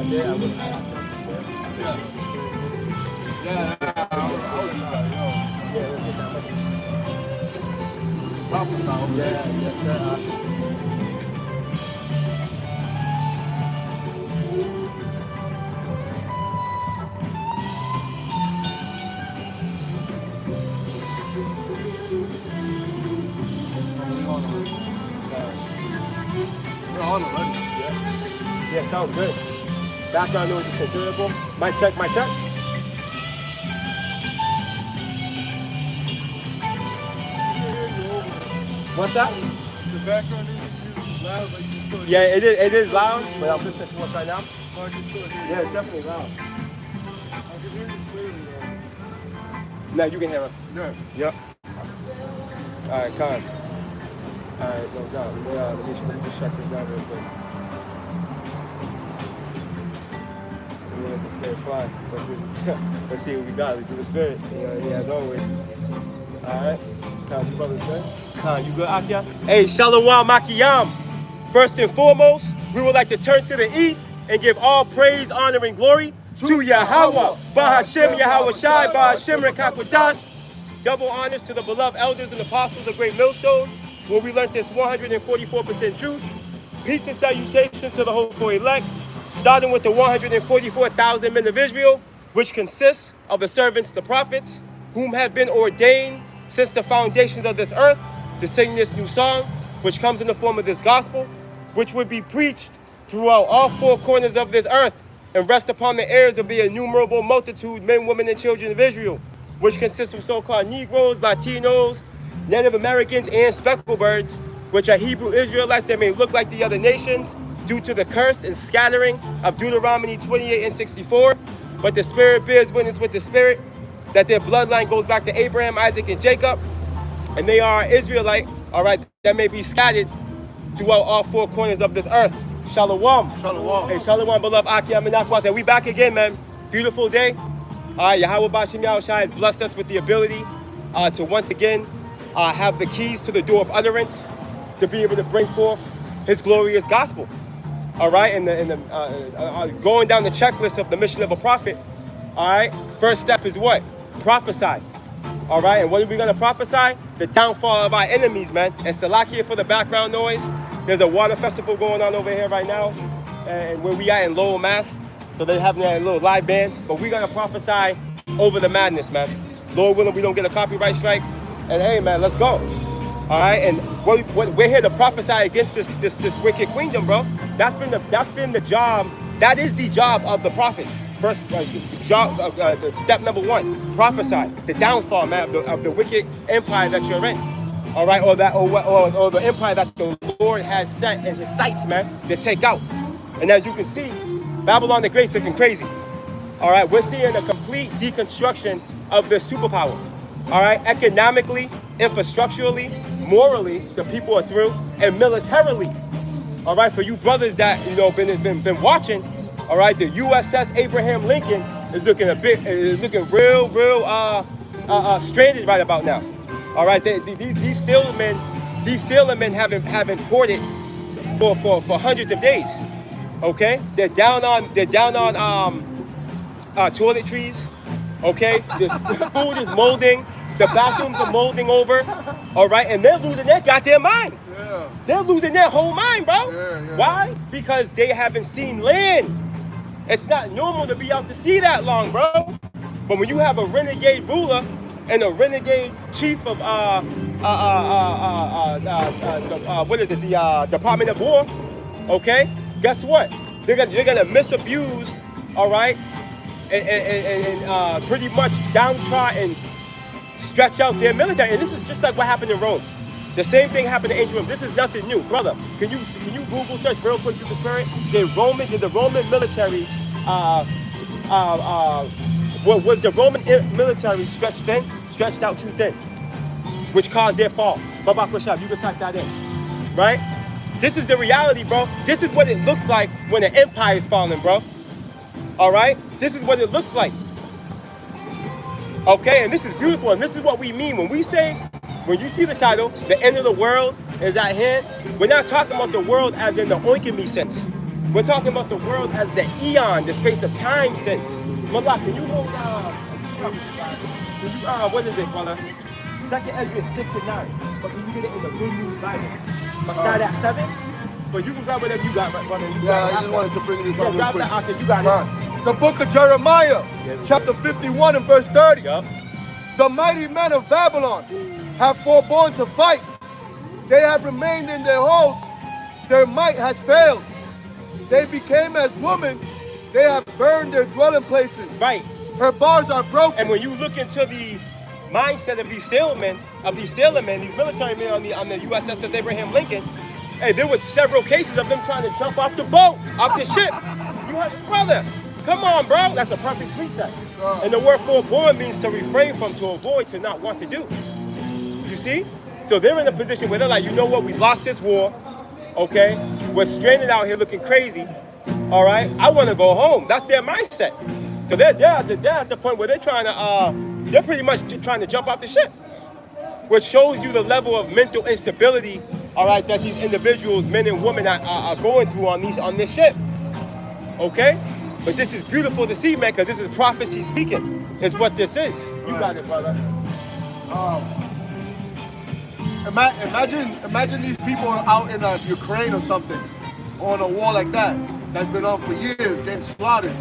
day, I would. Yeah. Yeah, I would do that, yo. Yeah, let's get that money. Prophets out. Yes, sir. We're on already. Yeah, sounds good. Background noise is considerable. Mic check, mic check. What's that? The background is loud, but you can still hear Yeah, it is loud, but I'm listening to us right now. but I can still hear Yeah, it's definitely loud. I can hear you clearly, though. Now you can hear us. Yeah. Yep. All right, Con. All right, no doubt. Let me just check this down real quick. Let me let the spirit fly. Let's see what we got. Let's do the spirit. Yeah, as always. All right. Con, you brothers good? Con, you good, Akia? Hey, Shalom Makiyam. First and foremost, we would like to turn to the east and give all praise, honor, and glory to Yahweh. Bahashem Yahweh Shai, Bahashem Rekakwadash. Double honors to the beloved elders and apostles of Great Millstone, where we learned this 144% truth. Peace and salutations to the hopeful elect, starting with the 144,000 men of Israel, which consists of the servants, the prophets, whom have been ordained since the foundations of this earth to sing this new song, which comes in the form of this gospel, which would be preached throughout all four corners of this earth and rest upon the ears of the innumerable multitude, men, women, and children of Israel, which consists of so-called Negroes, Latinos, Native Americans, and speckled birds, which are Hebrew Israelites that may look like the other nations due to the curse and scattering of Deuteronomy 28 and 64. But the Spirit bears witness with the Spirit that their bloodline goes back to Abraham, Isaac, and Jacob, and they are Israelite, all right, that may be scattered throughout all four corners of this earth. Shalom. Shalom. Hey, shalom, beloved Akia Minakwata. We back again, man. Beautiful day. All right, Yahweh Bashim Yahushai has blessed us with the ability to once again have the keys to the door of utterance to be able to bring forth His glorious gospel. All right, and going down the checklist of the mission of a prophet. All right, first step is what? Prophesy. All right, and what are we gonna prophesy? The downfall of our enemies, man. And Salakia for the background noise. There's a water festival going on over here right now, and where we at in Lowell, Mass. So they're having a little live band, but we're gonna prophesy over the madness, man. Lord willing, we don't get a copyright strike. And hey, man, let's go. All right, and we're here to prophesy against this wicked queendom, bro. That's been the job. That is the job of the prophets. First, step number one: prophesy the downfall, man, of the wicked empire that you're in. All right, or the empire that the Lord has set in His sights, man, to take out. And as you can see, Babylon the Great's looking crazy. All right, we're seeing a complete deconstruction of the superpower. All right, economically, infrastructurally, morally, the people are through, and militarily. All right, for you brothers that been watching, all right, the USS Abraham Lincoln is looking real stranded right about now. All right, these sailormen haven't ported for hundreds of days. Okay, they're down on toiletries. Okay, the food is molding, the bathrooms are molding over. All right, and they're losing their goddamn mind. Yeah. They're losing their whole mind, bro. Yeah. Why? Because they haven't seen land. It's not normal to be out to sea that long, bro. But when you have a renegade ruler and a renegade chief of the Department of War, okay? Guess what? They're gonna misabuse, all right, and pretty much downtrodden and stretch out their military. And this is just like what happened in Rome. The same thing happened in ancient Rome. This is nothing new, brother. Can you Google search real quick through the spirit? Did the Roman military was the Roman military stretched out too thin, which caused their fall? Baba Kushab, you can type that in, right? This is the reality, bro. This is what it looks like when an empire is falling, bro. All right? This is what it looks like. Okay, and this is beautiful, and this is what we mean when we say, when you see the title, the end of the world is at hand, we're not talking about the world as in the oikomy sense. We're talking about the world as the eon, the space of time sense. Malak, can you hold what is it, brother? Second Ezra 6 and 9. But can you get it in the Good News Bible? Masada at 7? But you can grab whatever you got, brother. Yeah, I just wanted to bring this up real quick. You got it. Right. The book of Jeremiah, chapter 51 and verse 30. Yup. The mighty men of Babylon have forborne to fight. They have remained in their holds. Their might has failed. They became as women. They have burned their dwelling places. Right. Her bars are broken. And when you look into the mindset of these sailormen, these military men on the USS Abraham Lincoln, hey, there were several cases of them trying to jump off the boat, off the ship. You heard, brother, come on, bro. That's a perfect precept. And the word forborn means to refrain from, to avoid, to not want to do. You see? So they're in a position where they're like, you know what, we lost this war, okay? We're stranded out here looking crazy, all right? I want to go home. That's their mindset. So they're at the point where they're trying to, they're pretty much trying to jump off the ship, which shows you the level of mental instability, all right, that these individuals, men and women, are going through on this ship, okay? But this is beautiful to see, man, because this is prophecy speaking. Is what this is. You got it, brother. Imagine these people out in Ukraine or something, or on a war like that, that's been on for years, getting slaughtered.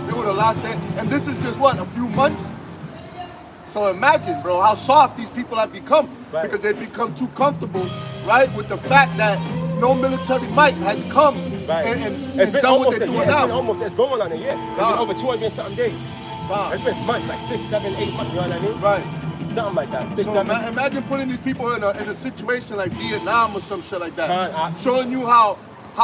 They would have lost that. And this is just what, a few months? So imagine, bro, how soft these people have become, because they've become too comfortable, right, with the fact that no military might has come and done what they're doing now. It's going on a year. It's been over 200 and something days. It's been months, like 6, 7, 8 months, you know what I mean? Right. Something like that. 6, so 7. Imagine putting these people in a situation like Vietnam or some shit like that, showing you how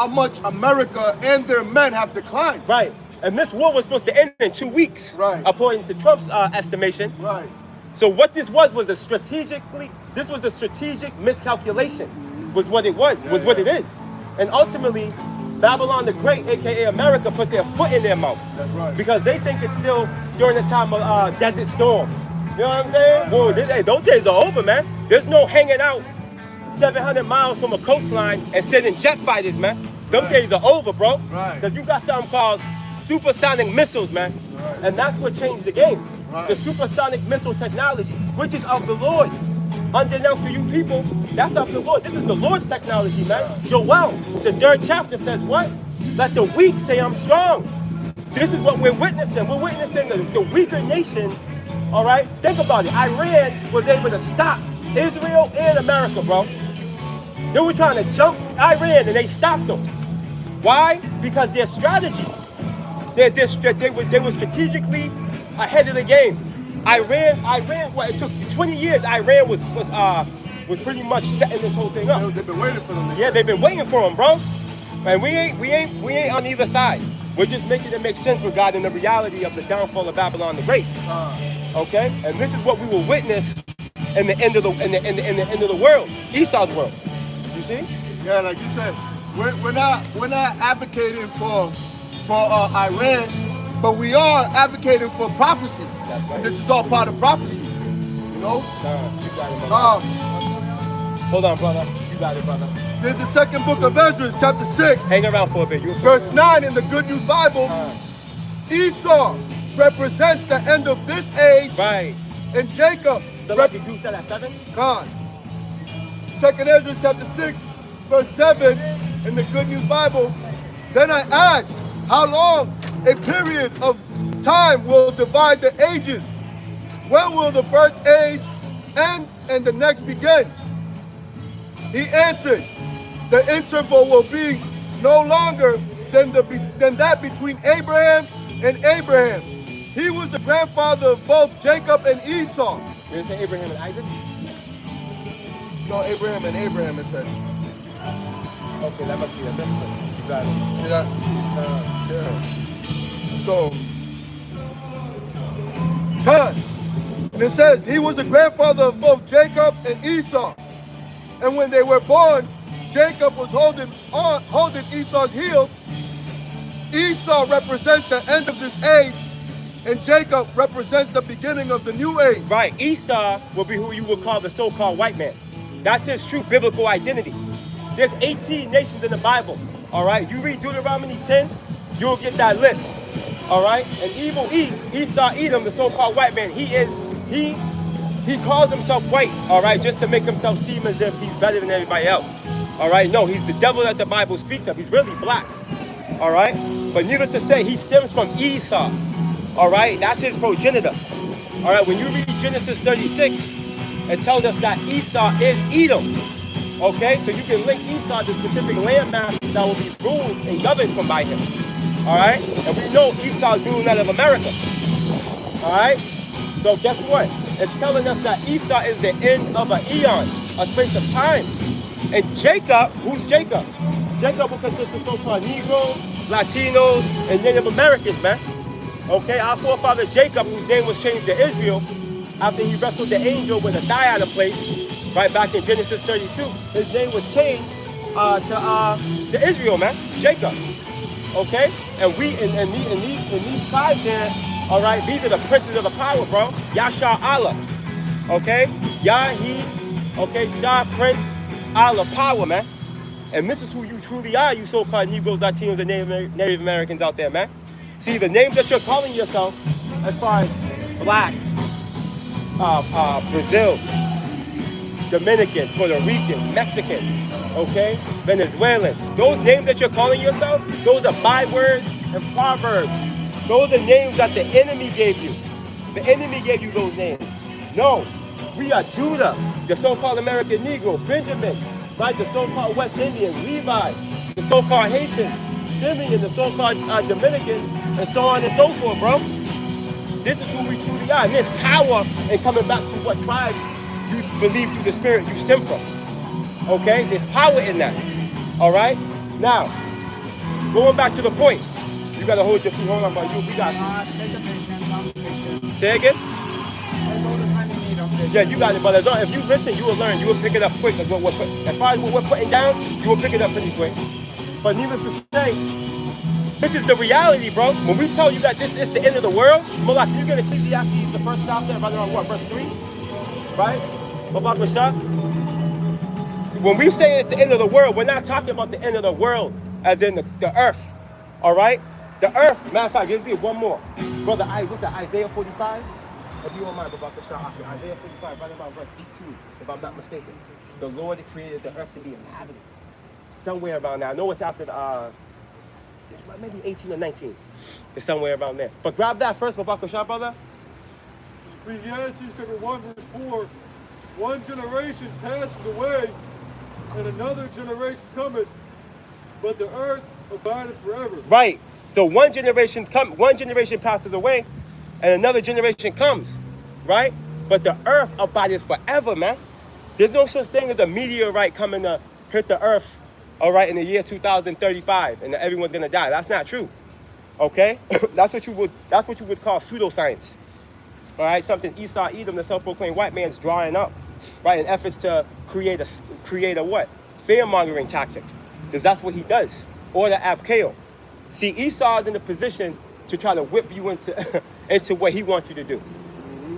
much America and their men have declined. Right. And this war was supposed to end in 2 weeks, according to Trump's estimation. Right. So what this was a strategic miscalculation, was what it was it is. And ultimately, Babylon the Great, aka America, put their foot in their mouth. That's right. Because they think it's still during the time of Desert Storm. You know what I'm saying? Well, those days are over, man. There's no hanging out 700 miles from a coastline and sending jet fighters, man. Them days are over, bro. Right. Because you got something called supersonic missiles, man. Right. And that's what changed the game. Right. The supersonic missile technology, which is of the Lord. Unbeknownst to you people, that's of the Lord. This is the Lord's technology, man. Joel, the 3rd chapter says what? Let the weak say I'm strong. This is what we're witnessing. We're witnessing the weaker nations, all right? Think about it. Iran was able to stop Israel and America, bro. They were trying to jump Iran and they stopped them. Why? Because their strategy. They were strategically ahead of the game. Iran, well, it took 20 years. Iran was pretty much setting this whole thing up. They've been waiting for them. They've been waiting for them, bro. And we ain't on either side. We're just making it make sense regarding the reality of the downfall of Babylon the Great. Okay, and this is what we will witness in the end of the end of the world, Esau's world. You see? Yeah, like you said, we're not advocating for Iran, but we are advocating for prophecy. That's right. And this is all part of prophecy. You know? You got it, brother. Hold on, brother. You got it, brother. There's the 2nd book of Ezra, chapter 6. Hang around for a bit. Verse 9 in the Good News Bible. Esau represents the end of this age. Right. And Jacob. So like you used that at 7? God. 2nd Ezra, chapter 6, verse 7 in the Good News Bible. Then I asked, how long a period of time will divide the ages? When will the first age end and the next begin? He answered, the interval will be no longer than that between Abraham and Abraham. He was the grandfather of both Jacob and Esau. You didn't say Abraham and Isaac? No, Abraham and Abraham, it said. Okay, that must be a different. You got it. See that? Yeah. So, and it says, he was the grandfather of both Jacob and Esau. And when they were born, Jacob was holding Esau's heel. Esau represents the end of this age, and Jacob represents the beginning of the new age. Right. Esau will be who you would call the so-called white man. That's his true biblical identity. There's 18 nations in the Bible. All right, you read Deuteronomy 10, you'll get that list. All right, and evil Esau Edom, the so-called white man, he calls himself white. All right, just to make himself seem as if he's better than everybody else. All right, no, he's the devil that the Bible speaks of. He's really black. All right, but needless to say, he stems from Esau. All right, that's his progenitor. All right, when you read Genesis 36, it tells us that Esau is Edom. Okay, so you can link Esau to specific landmass that will be ruled and governed from by him. All right, and we know Esau's ruling out of America. All right, so guess what? It's telling us that Esau is the end of an eon, a space of time. And Jacob, who's Jacob? Jacob will consist of so-called Negroes, Latinos, and Native Americans, man. Okay, our forefather Jacob, whose name was changed to Israel, after he wrestled the angel with a die out of place, right back in Genesis 32, his name was changed to Israel, man, Jacob. Okay, and we in these tribes here, all right, these are the princes of the power, bro. Yasha Allah, okay, Yah, he, okay, Shah, Prince, Allah, power, man. And this is who you truly are, you so-called Negroes, Latinos, and Native Americans out there, man. See, the names that you're calling yourself, as far as black, Brazil, Dominican, Puerto Rican, Mexican, okay, Venezuelan. Those names that you're calling yourself, those are bywords and proverbs. Those are names that the enemy gave you. The enemy gave you those names. No, we are Judah, the so-called American Negro, Benjamin, right, the so-called West Indian, Levi, the so-called Haitian, Simeon, the so-called Dominicans, and so on and so forth, bro. This is who we truly are. And there's power in coming back to what tribe you believe through the spirit you stem from. Okay? There's power in that. All right? Now, going back to the point. You got to hold your feet. Hold on, bro. We got you. Take the patience. I'm patient. Say again? Take all the time you need. I'm patient. Yeah, you got it, but as long if you listen, you will learn. You will pick it up quick. As far as what we're putting down, you will pick it up pretty quick. But needless to say, this is the reality, bro. When we tell you that this is the end of the world, Mullah, can you get Ecclesiastes, the first chapter, right around what, verse 3? Right? Babak Rashad? When we say it's the end of the world, we're not talking about the end of the world as in the earth. All right? The earth, matter of fact, let's see one more. Brother, what's that, Isaiah 45? If you don't mind, Babak Rashad, Isaiah 45, right about verse 18, if I'm not mistaken. The Lord created the earth to be inhabited. Somewhere around there. I know it's after the, maybe 18 or 19. It's somewhere around there. But grab that first, Babak Rashad, brother. Ecclesiastes chapter 1 verse 4. One generation passes away, and another generation cometh, but the earth abideth forever. Right. So one generation passes away, and another generation comes. Right? But the earth abideth forever, man. There's no such thing as a meteorite coming to hit the earth, all right, in the year 2035, and everyone's gonna die. That's not true. Okay? That's what you would call pseudoscience. All right, something Esau Edom, the self-proclaimed white man's drawing up, right, in efforts to create a what? Fear-mongering tactic, because that's what he does, or the abkeo. See, Esau is in a position to try to whip you into into what he wants you to do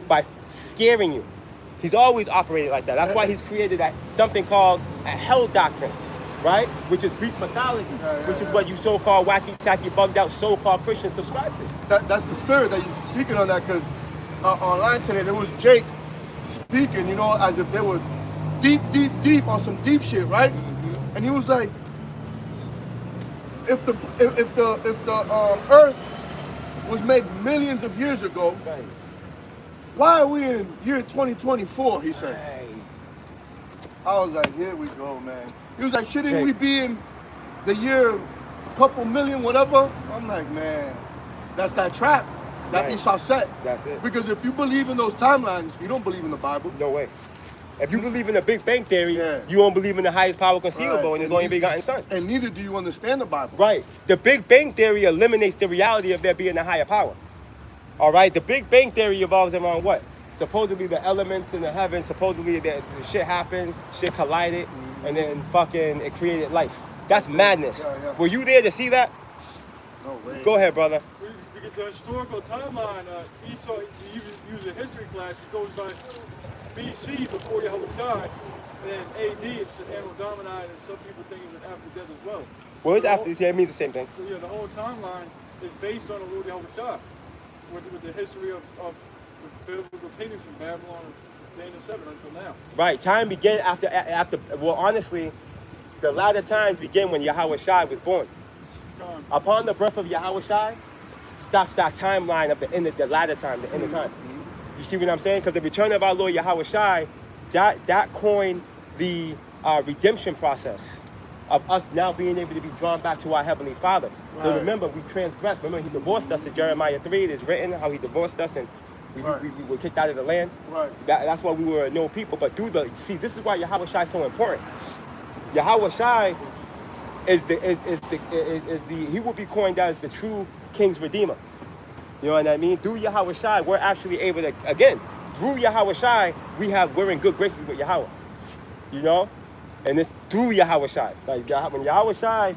by scaring you. He's always operated like that. That's why he's created something called a hell doctrine, right? Which is Greek mythology, which is what you so-called wacky-tacky, bugged-out so-called Christians subscribe to. That's the spirit that you're speaking on that, because online today there was Jake speaking, you know, as if they were deep on some deep shit, right? And he was like, if the earth was made millions of years ago, Right. why are we in year 2024? He said. Right. I was like, here we go, man. He was like, shouldn't Jake. we be in the year couple million, whatever? I'm like, man, that's that trap that Right. Esau set. That's it. Because if you believe in those timelines, you don't believe in the Bible. No way. If you believe in the Big Bang Theory, Yeah. you don't believe in the highest power conceivable Right. and his only begotten son. And neither do you understand the Bible. Right. The Big Bang Theory eliminates the reality of there being a higher power. All right. The Big Bang Theory evolves around what? Supposedly the elements in the heavens, supposedly the shit happened, shit collided, and then fucking it created life. That's madness. Yeah. Were you there to see that? No way. Go ahead, brother. Because the historical timeline, Esau, to use a history class, it goes by BC before Yahushua. And AD, it's Anno Domini, and some people think it's after death as well. What is The after whole- this? Yeah, it means the same thing. Yeah, the whole timeline is based on the Lord Yahushua, with the history of the biblical paintings from Babylon and Daniel 7 until now. Right. Time began after. Well, honestly, the latter times begin when Yahweh Shai was born. Con. Upon the birth of Yahweh Shai, starts that timeline of the end of the latter time, the end of time. You see what I'm saying? Because the return of our Lord Yahweh Shai, that coined the redemption process of us now being able to be drawn back to our Heavenly Father. So Right. remember, we transgressed. Remember, He divorced us in Jeremiah 3. It is written how He divorced us and we were kicked out of the land. Right. That's why we were no people. But see, this is why Yahweh Shai is so important. Yahweh Shai is the he will be coined as the true King's Redeemer. You know what I mean? Through Yahweh Shai, we're actually able to, again, through Yahweh Shai, we're in good graces with Yahweh. You know? And it's through Yahweh Shai. Like when Yahweh Shai,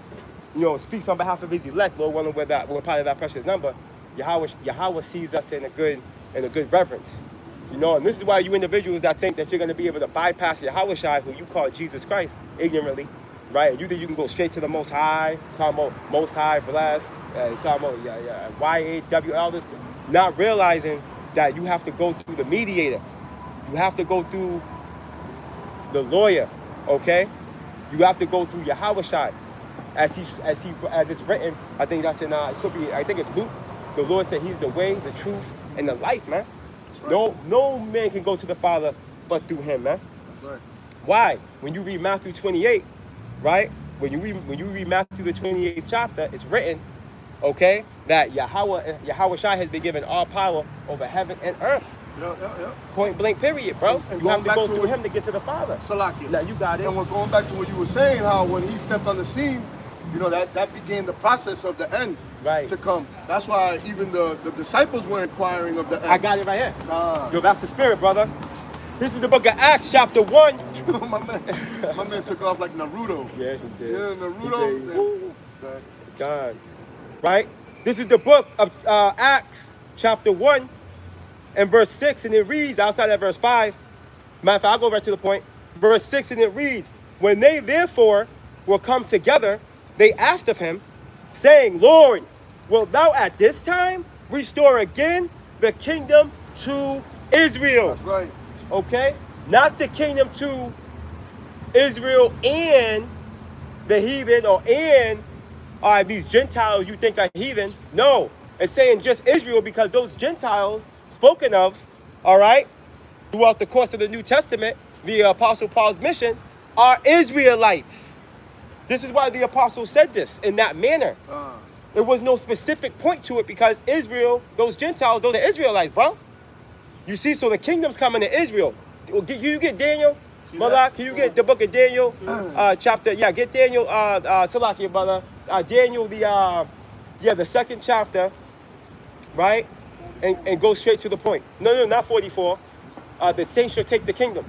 speaks on behalf of his elect, Lord willing, we're part of that precious number. Yahweh sees us in a good reverence. And this is why you individuals that think that you're going to be able to bypass Yahweh Shai, who you call Jesus Christ, ignorantly, right? And you think you can go straight to the Most High, talking about Most High, blessed, talking about YHWH, this, not realizing that you have to go through the mediator. You have to go through the lawyer, okay? You have to go through Yahweh Shai. As it's written, I think that's in, I think it's Luke. The Lord said he's the way, the truth, and the life, man. Right. No man can go to the Father but through him, man. That's right. Why? When you read Matthew 28, right? When you read Matthew the 28th chapter, it's written, okay, that Yahweh Shai has been given all power over heaven and earth. Yeah. Point blank, period, bro. And you have to going go back to through what- him to get to the Father. Salakia. Now you got it. And we're going back to what you were saying, how when he stepped on the scene, that began the process of the end Right. to come. That's why even the disciples were inquiring of the end. I got it right here. Ah. Yo, that's the spirit, brother. This is the book of Acts, chapter 1. my man took off like Naruto. Yeah, he did. Yeah, Naruto. He did. Yeah. Woo. Okay. God. Right? This is the book of Acts, chapter 1, and verse 6, and it reads, outside of verse 5, matter of fact, I'll go right to the point. Verse 6, and it reads, when they therefore were come together, they asked of him, saying, Lord, wilt thou at this time restore again the kingdom to Israel? That's right. Okay? Not the kingdom to Israel and the heathen or these Gentiles you think are heathen. No, it's saying just Israel because those Gentiles spoken of, all right, throughout the course of the New Testament, the Apostle Paul's mission, are Israelites. This is why the apostle said this in that manner. There was no specific point to it because Israel, those Gentiles, those are Israelites, bro. You see, so the kingdom's coming to Israel. Can you get Daniel? Brother, can you get the book of Daniel, chapter? Yeah, get Daniel, Salakia, brother. Daniel, the second chapter, right? And go straight to the point. No, not 44. The saints shall take the kingdom.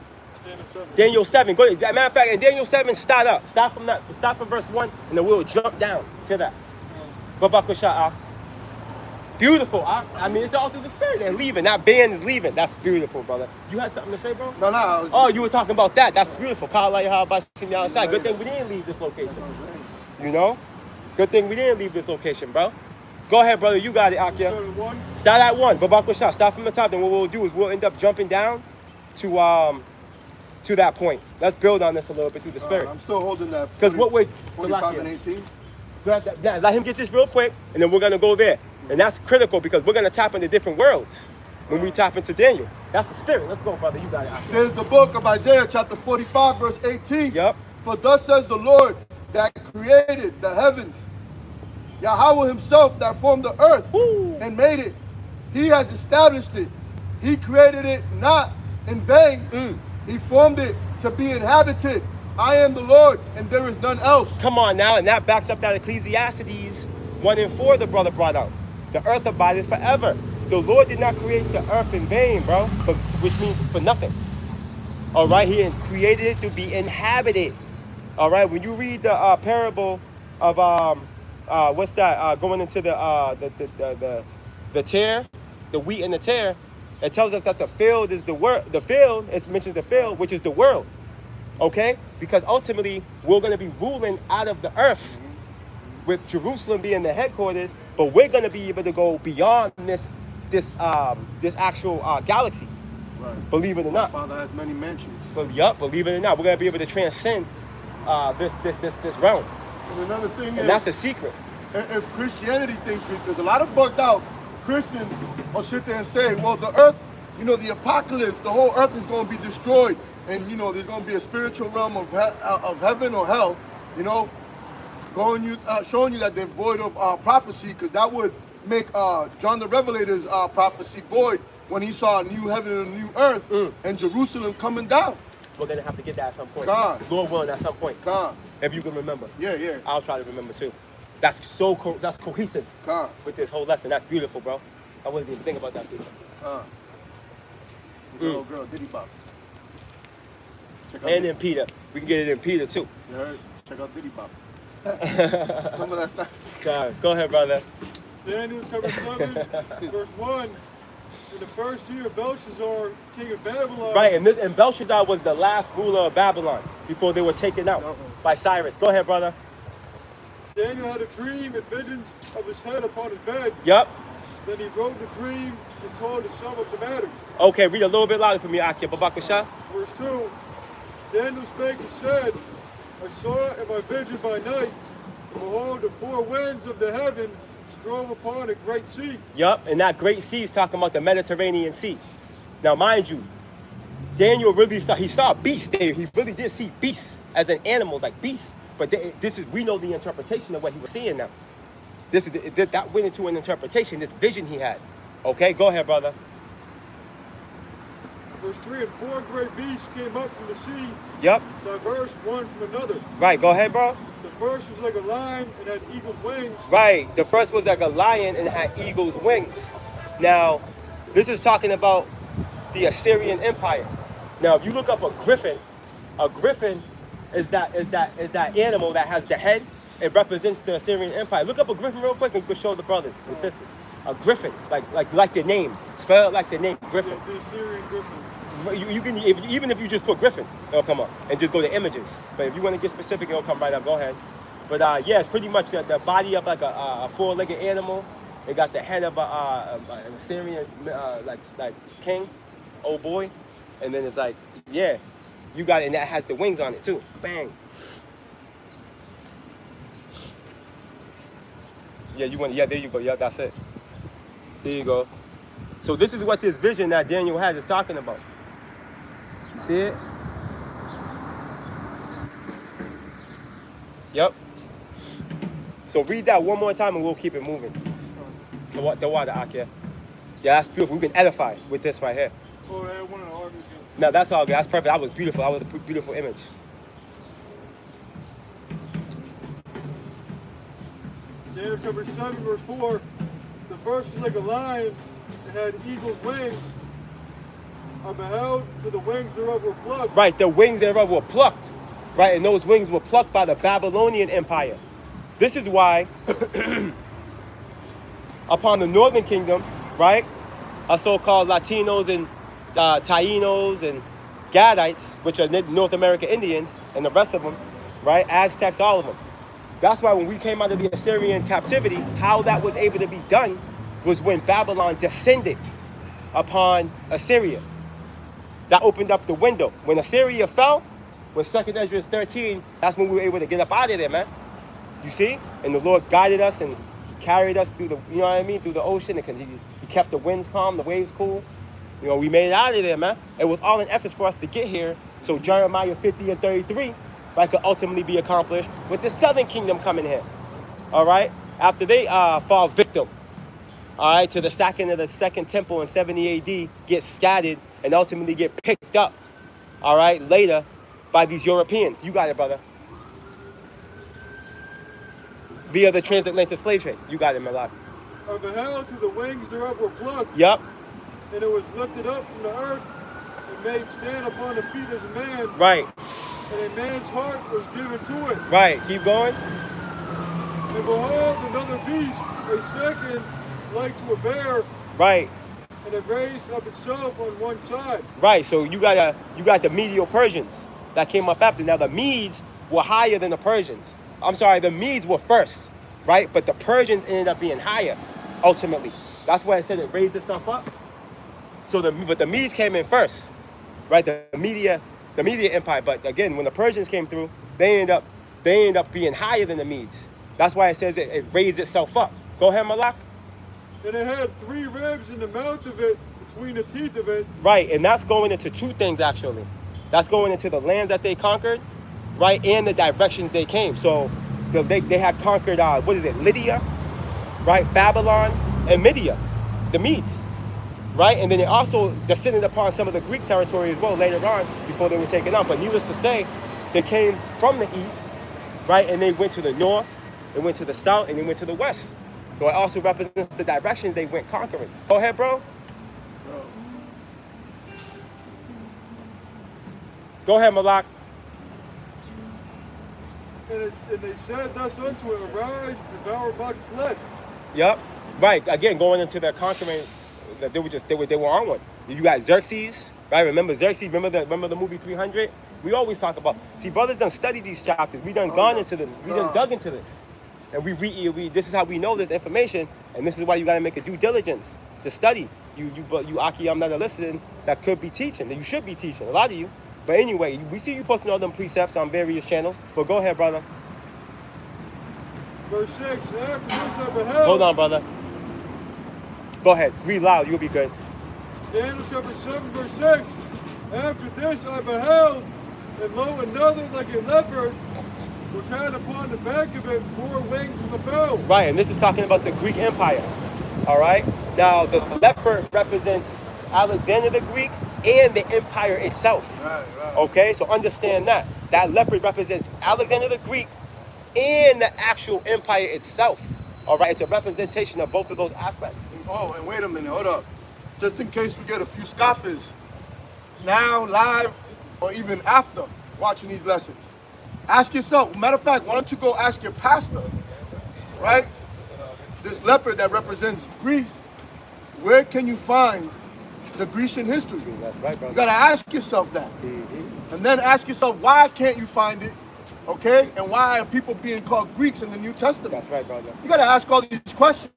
Daniel 7. Go. Matter of fact, in Daniel 7, start from verse 1, and then we'll jump down to that. Babakosha. Beautiful. I mean, it's all through the spirit. They're leaving. That band is leaving. That's beautiful, brother. You had something to say, bro? No. Oh, you were talking about that. That's beautiful. Good thing we didn't leave this location. You know? Good thing we didn't leave this location, bro. Go ahead, brother. You got it, Akia. Start at 1. Babakosha. Start from the top. Then what we'll do is we'll end up jumping down to that point. Let's build on this a little bit through the spirit. I'm still holding that. Because what we're 45 and 18. let him get this real quick, and then we're gonna go there. And that's critical because we're gonna tap into different worlds when we tap into Daniel. That's the spirit. Let's go, brother. You got it. There's the book of Isaiah, chapter 45, verse 18. Yep. For thus says the Lord that created the heavens, Yahweh himself that formed the earth Woo. and made it. He has established it. He created it not in vain. He formed it to be inhabited. I am the Lord, and there is none else. Come on now, and that backs up that Ecclesiastes 1 and 4 the brother brought out. The earth abideth forever. The Lord did not create the earth in vain, bro, which means for nothing. All right, he created it to be inhabited. All right, when you read the parable of what's that? Going into the tare, the wheat and the tare, it tells us that the field is the world. The field, it mentions the field, which is the world. Okay? Because ultimately, we're going to be ruling out of the earth with Jerusalem being the headquarters, but we're going to be able to go beyond this actual galaxy. Right. Believe it or My not. Father has many mansions. But yup, believe it or not, we're going to be able to transcend this realm. And another thing And is, that's the secret. if Christianity thinks, there's a lot of bugged out Christians will sit there and say, well, the earth, the apocalypse, the whole earth is going to be destroyed, and there's going to be a spiritual realm of heaven or hell, showing you that they're void of prophecy, because that would make John the Revelator's prophecy void when he saw a new heaven and a new earth and Jerusalem coming down. We're going to have to get that at some point. God. Lord willing, at some point. God. If you can remember. Yeah. I'll try to remember too. That's that's cohesive God. with this whole lesson. That's beautiful, bro. I wasn't even thinking about that piece. Little girl, Diddy Bop. Check out And in Peter. We can get it in Peter too. You heard? Check out Diddy Bop. Remember that time? God. Go ahead, brother. Daniel chapter 7, verse 1. In the first year of Belshazzar, king of Babylon. Right, and Belshazzar was the last ruler of Babylon before they were taken out by Cyrus. Go ahead, brother. Daniel had a dream and visions of his head upon his bed. Yup. Then he wrote the dream and told the sum of the matters. Okay, read a little bit louder for me, Akia. Babakasha. Verse 2. Daniel spake and said, I saw in my vision by night, and behold, the four winds of the heaven strove upon a great sea. Yup, and that great sea is talking about the Mediterranean Sea. Now, mind you, Daniel really saw beasts there. He really did see beasts as an animal, like beasts. But we know the interpretation of what he was seeing now. That went into an interpretation, this vision he had. Okay, go ahead, brother. Verse 3, and four great beasts came up from the sea, Yup. diverse one from another. Right, go ahead, bro. The first was like a lion and had eagle's wings. Right, the first was like a lion and had eagle's wings. Now, this is talking about the Assyrian Empire. Now, if you look up a griffin is that animal that has the head. It represents the Assyrian Empire. Look up a griffin real quick and you can show the brothers and sisters. A griffin, like the name. Spell it like the name, griffin. The Assyrian griffin. You can even if you just put griffin, it'll come up and just go to images. But if you want to get specific, it'll come right up. Go ahead. But yeah, it's pretty much the body of like a four-legged animal. It got the head of an Assyrian like king, old boy, and then it's like you got it, and that has the wings on it too. Bang. Yeah, there you go. Yeah, that's it. There you go. So this is what this vision that Daniel had is talking about. See it? Yep. So read that one more time and we'll keep it moving. The water, Akia. Yeah, that's beautiful. We can edify with this right here. Oh, I had one of the arguments. No, that's all good. That's perfect. That was beautiful. That was a beautiful image. Daniel chapter 7, verse 4. The first was like a lion and had eagle's wings. I beheld till the wings thereof were plucked. Right, the wings thereof were plucked. Right, and those wings were plucked by the Babylonian Empire. This is why, upon the northern kingdom, right, are so-called Latinos and Tainos and Gadites, which are North American Indians, and the rest of them, right, Aztecs, all of them. That's why when we came out of the Assyrian captivity, how that was able to be done was when Babylon descended upon Assyria. That opened up the window. When Assyria fell, with 2nd Ezra 13, that's when we were able to get up out of there, man. You see? And the Lord guided us and he carried us through through the ocean. And he kept the winds calm, the waves cool. We made it out of there, man. It was all an effort for us to get here. So Jeremiah 50 and 33, right, could ultimately be accomplished with the southern kingdom coming here. All right? After they fall victim, all right, to the sacking of the second temple in 70 AD, get scattered and ultimately get picked up, all right, later by these Europeans. You got it, brother. Via the transatlantic slave trade. You got it, my love. I beheld till the wings thereof were plucked. Yup. And it was lifted up from the earth and made stand upon the feet as a man. Right. And a man's heart was given to it. Right. Keep going. And behold, another beast, a second, like to a bear. Right. And it raised up itself on one side. Right. So you got the Medo-Persians, that came up after. Now the Medes were higher than the Persians. I'm sorry, the Medes were first, right? But the Persians ended up being higher, ultimately. That's why I said it raised itself up. So but the Medes came in first, right? The Media Empire. But again, when the Persians came through, they end up being higher than the Medes. That's why it says it raised itself up. Go ahead, Malak. And it had 3 ribs in the mouth of it, between the teeth of it. Right, and that's going into 2 things actually. That's going into the lands that they conquered, right, and the directions they came. So they had conquered, Lydia, right, Babylon, and Media, the Medes, right? And then they also descended upon some of the Greek territory as well later on before they were taken out. But needless to say, they came from the east, right, and they went to the north, they went to the south, and they went to the west. So it also represents the directions they went conquering. Go ahead, bro. Go ahead, Malak. And they said thus unto it, arise, devour much flesh. Yep. Right. Again, going into their conquering, that they were on one. You got Xerxes, right? Remember Xerxes? Remember the movie 300? We always talk about. See, brothers done studied these chapters. We done gone into them. We done dug into this, and we this is how we know this information, and this is why you got to make a due diligence to study. You Aki, I'm not listening. That could be teaching. That you should be teaching. A lot of you. But anyway, we see you posting all them precepts on various channels. But go ahead, brother. Verse 6, and after this I beheld. Hold on, brother. Go ahead. Read loud. You'll be good. Daniel chapter 7, verse 6. After this I beheld, and lo, another like a leopard, which had upon the back of it 4 wings of a fowl. Right, and this is talking about the Greek Empire. All right? Now, the leopard represents Alexander the Greek and the empire itself. Right. Okay, so understand that. That leopard represents Alexander the Greek and the actual empire itself. All right, it's a representation of both of those aspects. Oh, and wait a minute, hold up. Just in case we get a few scoffers now, live, or even after watching these lessons, ask yourself, matter of fact, why don't you go ask your pastor, right? This leopard that represents Greece, where can you find the Grecian history? That's right, brother. You gotta ask yourself that. And then ask yourself, why can't you find it? Okay? And why are people being called Greeks in the New Testament? That's right, brother. You gotta ask all these questions.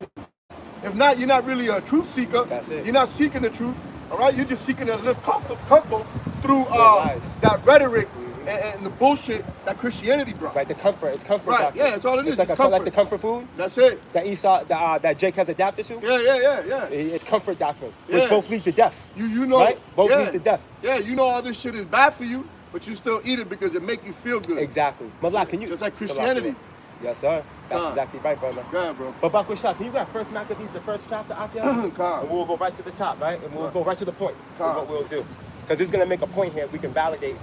If not, you're not really a truth seeker. That's it. You're not seeking the truth. All right? You're just seeking to live comfortable through lies. that rhetoric and the bullshit that Christianity brought. Right, the comfort. It's comfort. Right, doctrine. yeah, that's all it is. It's like, It's like comfort. the comfort food That's it. that Esau, that Jake has adapted to. Yeah. It's comfort doctrine, which Yeah. both lead to death. You know, right? Both yeah, lead to death. Yeah, you know all this shit is bad for you, but you still eat it because it make you feel good. Exactly. Malak, can you? Just like Christianity. Yes, sir. That's Con. exactly right, brother. Go ahead, bro. But Bakwashah, can you grab First Maccabees, the first chapter out there? Con. And we'll go right to the top, right? And we'll go right to the point. Con. Is what we'll do. Because it's going to make a point here. We can validate.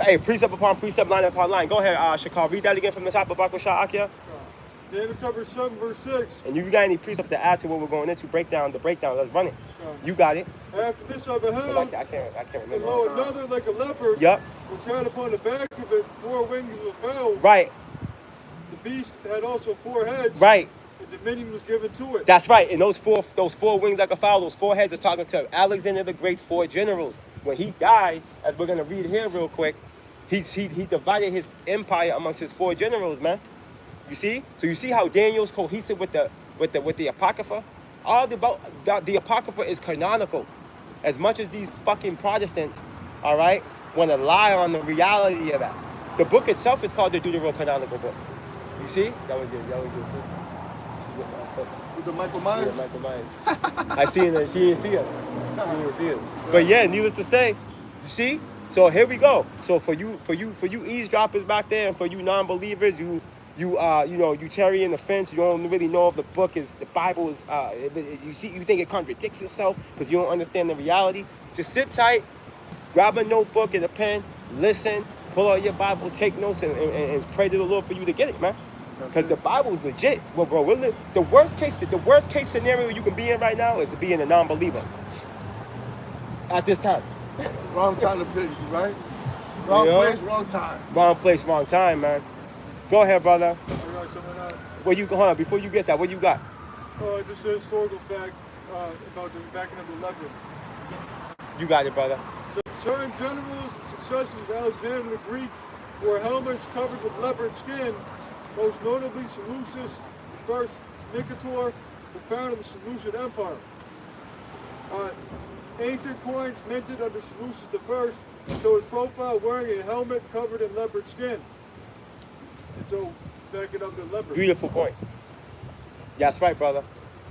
Hey, precept upon precept, line upon line. Go ahead, Shakar. Read that again from the top of Bakwashah, Akia. Daniel chapter 7, verse 6. And you got any precepts to add to what we're going into? The breakdown. Let's run it. You got it. After this I 'Cause beheld, I can't and remember. lo, another like a leopard, Yup. which had upon the back of it 4 wings of a fowl. Right. The beast had also 4 heads. Right. And dominion was given to it. That's right. And those four wings like a fowl, those 4 heads is talking to Alexander the Great's 4 generals. When he died, as we're gonna read here real quick, he divided his empire amongst his 4 generals, man. You see? So you see how Daniel's cohesive with the Apocrypha? All the Apocrypha is canonical. As much as these fucking Protestants, all right, want to lie on the reality of that. The book itself is called the Deuterocanonical book. You see? That was your sister. With the Michael Myers. Yeah, Michael Myers. I seen her. She didn't see us. She didn't see us. But yeah, needless to say, you see? So here we go. So for you eavesdroppers back there, and for you non-believers, you cherry in the fence. You don't really know if the Bible is. You think it contradicts itself because you don't understand the reality. Just sit tight, grab a notebook and a pen, listen, pull out your Bible, take notes, and pray to the Lord for you to get it, man. Because the Bible is legit. Well, bro, the worst case scenario you can be in right now is to be in a non-believer. At this time. Wrong time to pick, right? Wrong Yeah. place, wrong time. Wrong place, wrong time, man. Go ahead, brother. I got something on. Hold on, before you get that, what you got? Just a historical fact about the backing of the leopard. You got it, brother. So certain generals successors of Alexander the Greek wore helmets covered with leopard skin, most notably Seleucus I Nicator, the founder of the Seleucid Empire. Ancient coins minted under Seleucus I show his profile wearing a helmet covered in leopard skin. And so, backing up the leopard. Beautiful point. Yeah, that's right, brother.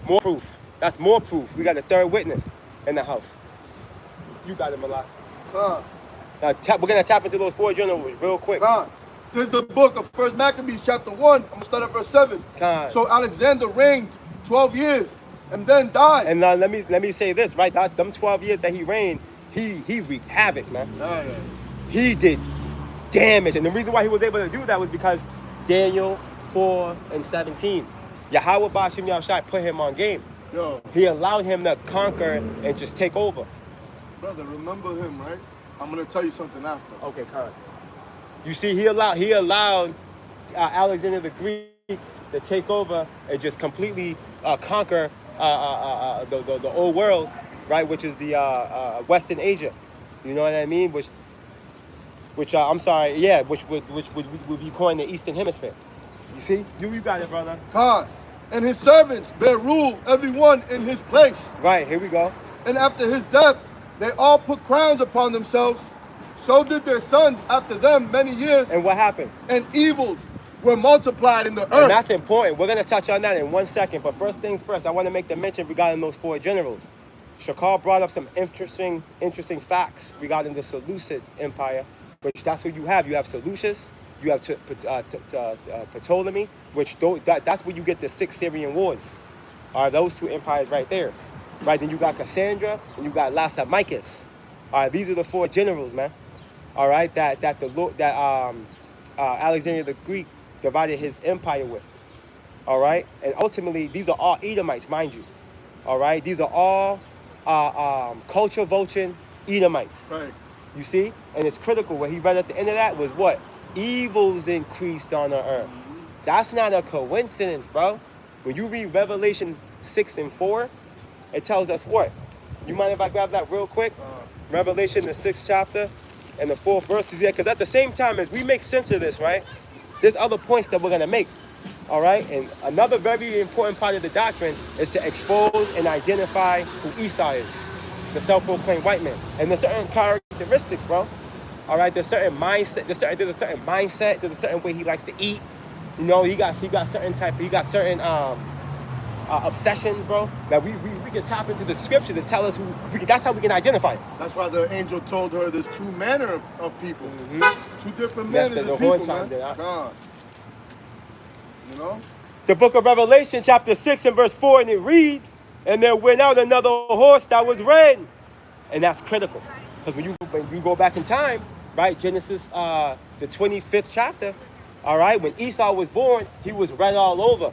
More proof. That's more proof. We got a third witness in the house. You got it, Malak. Con. Now, we're going to tap into those 4 journals real quick. Con. There's the book of 1 Maccabees chapter 1. I'm going to start at verse 7. Con. So Alexander reigned 12 years and then died. And let me say this, right? Them 12 years that he reigned, he wreaked havoc, man. He did damage. And the reason why he was able to do that was because Daniel 4 and 17. Yahweh Bashim Yahushai put him on game. Yo, He allowed him to conquer and just take over. brother, remember him, right? I'm going to tell you something after. Okay, Khan. You see, he allowed Alexander the Greek to take over and just completely conquer the old world, right? Which is the Western Asia. You know what I mean? Which I'm sorry, yeah, which would be calling the Eastern Hemisphere. You see? You got it, brother. God and his servants bear rule, everyone in his place. Right, here we go. And after his death, they all put crowns upon themselves. So did their sons after them many years. And what happened? And evils were multiplied in the earth. And that's important. We're going to touch on that in 1 second. But first things first, I want to make the mention regarding those 4 generals. Shakal brought up some interesting facts regarding the Seleucid Empire, which that's what you have. You have Seleucus, you have Ptolemy, which that's where you get the 6 Syrian wars. Those 2 empires right there. Right, then you got Cassandra and you got Lasamicus. These are the 4 generals, man. All right, that Alexander the Greek divided his empire with. All right, and ultimately these are all Edomites, mind you. All right, these are all culture vulture Edomites. Right. You see, and it's critical. What he read at the end of that was what? Evils increased on the earth. That's not a coincidence, bro. When you read Revelation 6 and 4, it tells us what? You mind if I grab that real quick? Revelation, the 6th chapter and the 4th verse is there. Because at the same time as we make sense of this, right? There's other points that we're going to make. All right? And another very important part of the doctrine is to expose and identify who Esau is, the self-proclaimed white man. And there's certain characteristics, bro. All right? There's certain mindset. There's a certain mindset. There's a certain way he likes to eat. You know, he got certain obsession, bro, that we can tap into the scriptures and tell us that's how we can identify it. That's why the angel told her there's 2 manner of people. 2 different That's manners the of people, whole time man. there, huh? God. You know? The book of Revelation, chapter 6 and verse 4, and it reads, and there went out another horse that was red. And that's critical. Because when you go back in time, right, Genesis, the 25th chapter, all right, when Esau was born, he was red all over.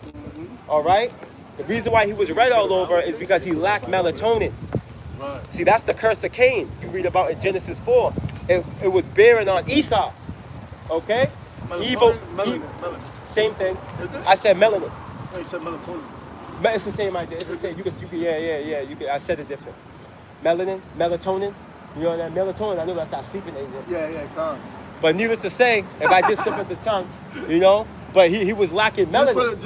All right? The reason why he was red all over is because he lacked melatonin. Right. See, that's the curse of Cain you read about in Genesis 4. It was bearing on Esau. Okay? Melanin. Same thing. Is it? I said melanin. No, you said melatonin. But it's the same idea. It's the same. You can yeah. You can. I said it different. Melanin, melatonin. You know that melatonin. I know that's not sleeping agent. Yeah, God. But needless to say, if I did slip at the tongue, you know. But he was lacking melanin.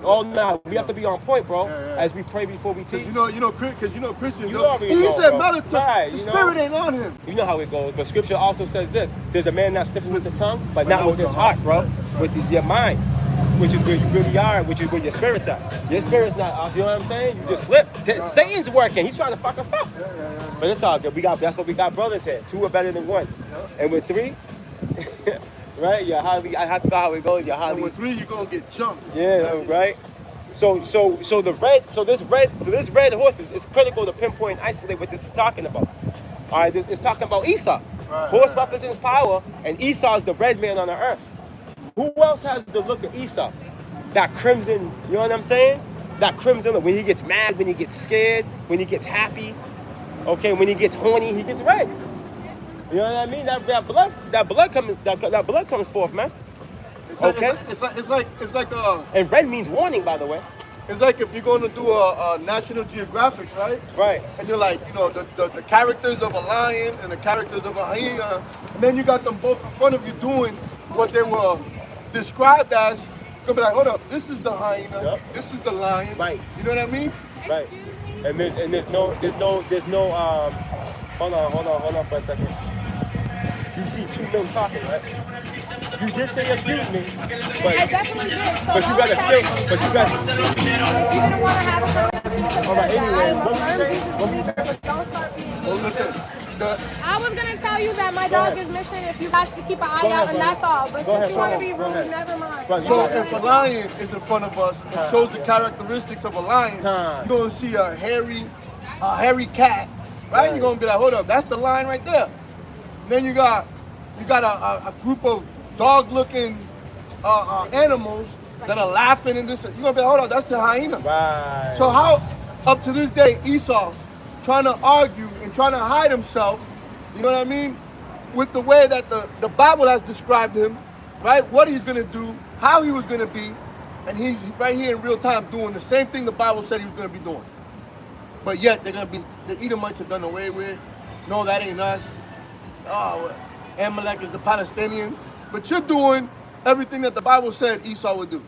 Oh no, we have to be on point, bro. Yeah. As we pray before we teach. Because you know Christian. You already he know, said bro. melatonin. Right, the you know. spirit ain't on him. You know how it goes. But scripture also says this. There's a man not stiff with the tongue, but not with his heart, bro. With your mind, which is where you really are, which is where your spirit's at. Your spirit's not off, you know what I'm saying? You just slip. Satan's working. He's trying to fuck us up. Yeah. But it's all good. That's what we got brothers here. 2 are better than 1. And with 3, right? I have to know how it goes. You're And highly. with 3, you're gonna get jumped. Yeah, right. So this red horse is critical to pinpoint and isolate what this is talking about. All right, it's talking about Esau. Right, Horse represents power, and Esau is the red man on the earth. Who else has the look of Esau? That crimson, you know what I'm saying? That crimson, when he gets mad, when he gets scared, when he gets happy, okay, when he gets horny, he gets red. You know what I mean? That blood comes forth, man. It's Okay. like And red means warning, by the way. It's like if you're going to do a National Geographic, right? Right. And you're like, you know, the characters of a lion and the characters of a hyena, and then you got them both in front of you doing what they were described as. You're gonna be like, hold up, this is the hyena, Yep. this is the lion. Right. You know what I mean? Right. And there's no hold on for a second. You see two men talking, right? You did say excuse me, I but definitely did. So but you gotta still, but you gotta. If you didn't want to have a conversation, All right. Anyway, I what affirmed we you. say? What we say? But don't start being Well, mean. listen, I was gonna tell you that my Go dog ahead. is missing. If you guys could keep an eye Go out, ahead, and brother. that's all. But Go since ahead, you want to brother. be Go rude, ahead. never mind. Brother, so you got if a lion is in front of us and shows the characteristics of a lion, you're gonna see a hairy cat, right? You're gonna be like, hold up, that's the lion right there. And then you got a group of dog-looking animals that are laughing and this. You're gonna be like, hold up, that's the hyena. Right. So how, up to this day, Esau trying to argue and trying to hide himself, you know what I mean, with the way that the Bible has described him, right? What he's gonna do, how he was gonna be, and he's right here in real time doing the same thing the Bible said he was gonna be doing. But yet the Edomites are done away with. No, that ain't us. Oh, Amalek is the Palestinians. But you're doing everything that the Bible said Esau would do.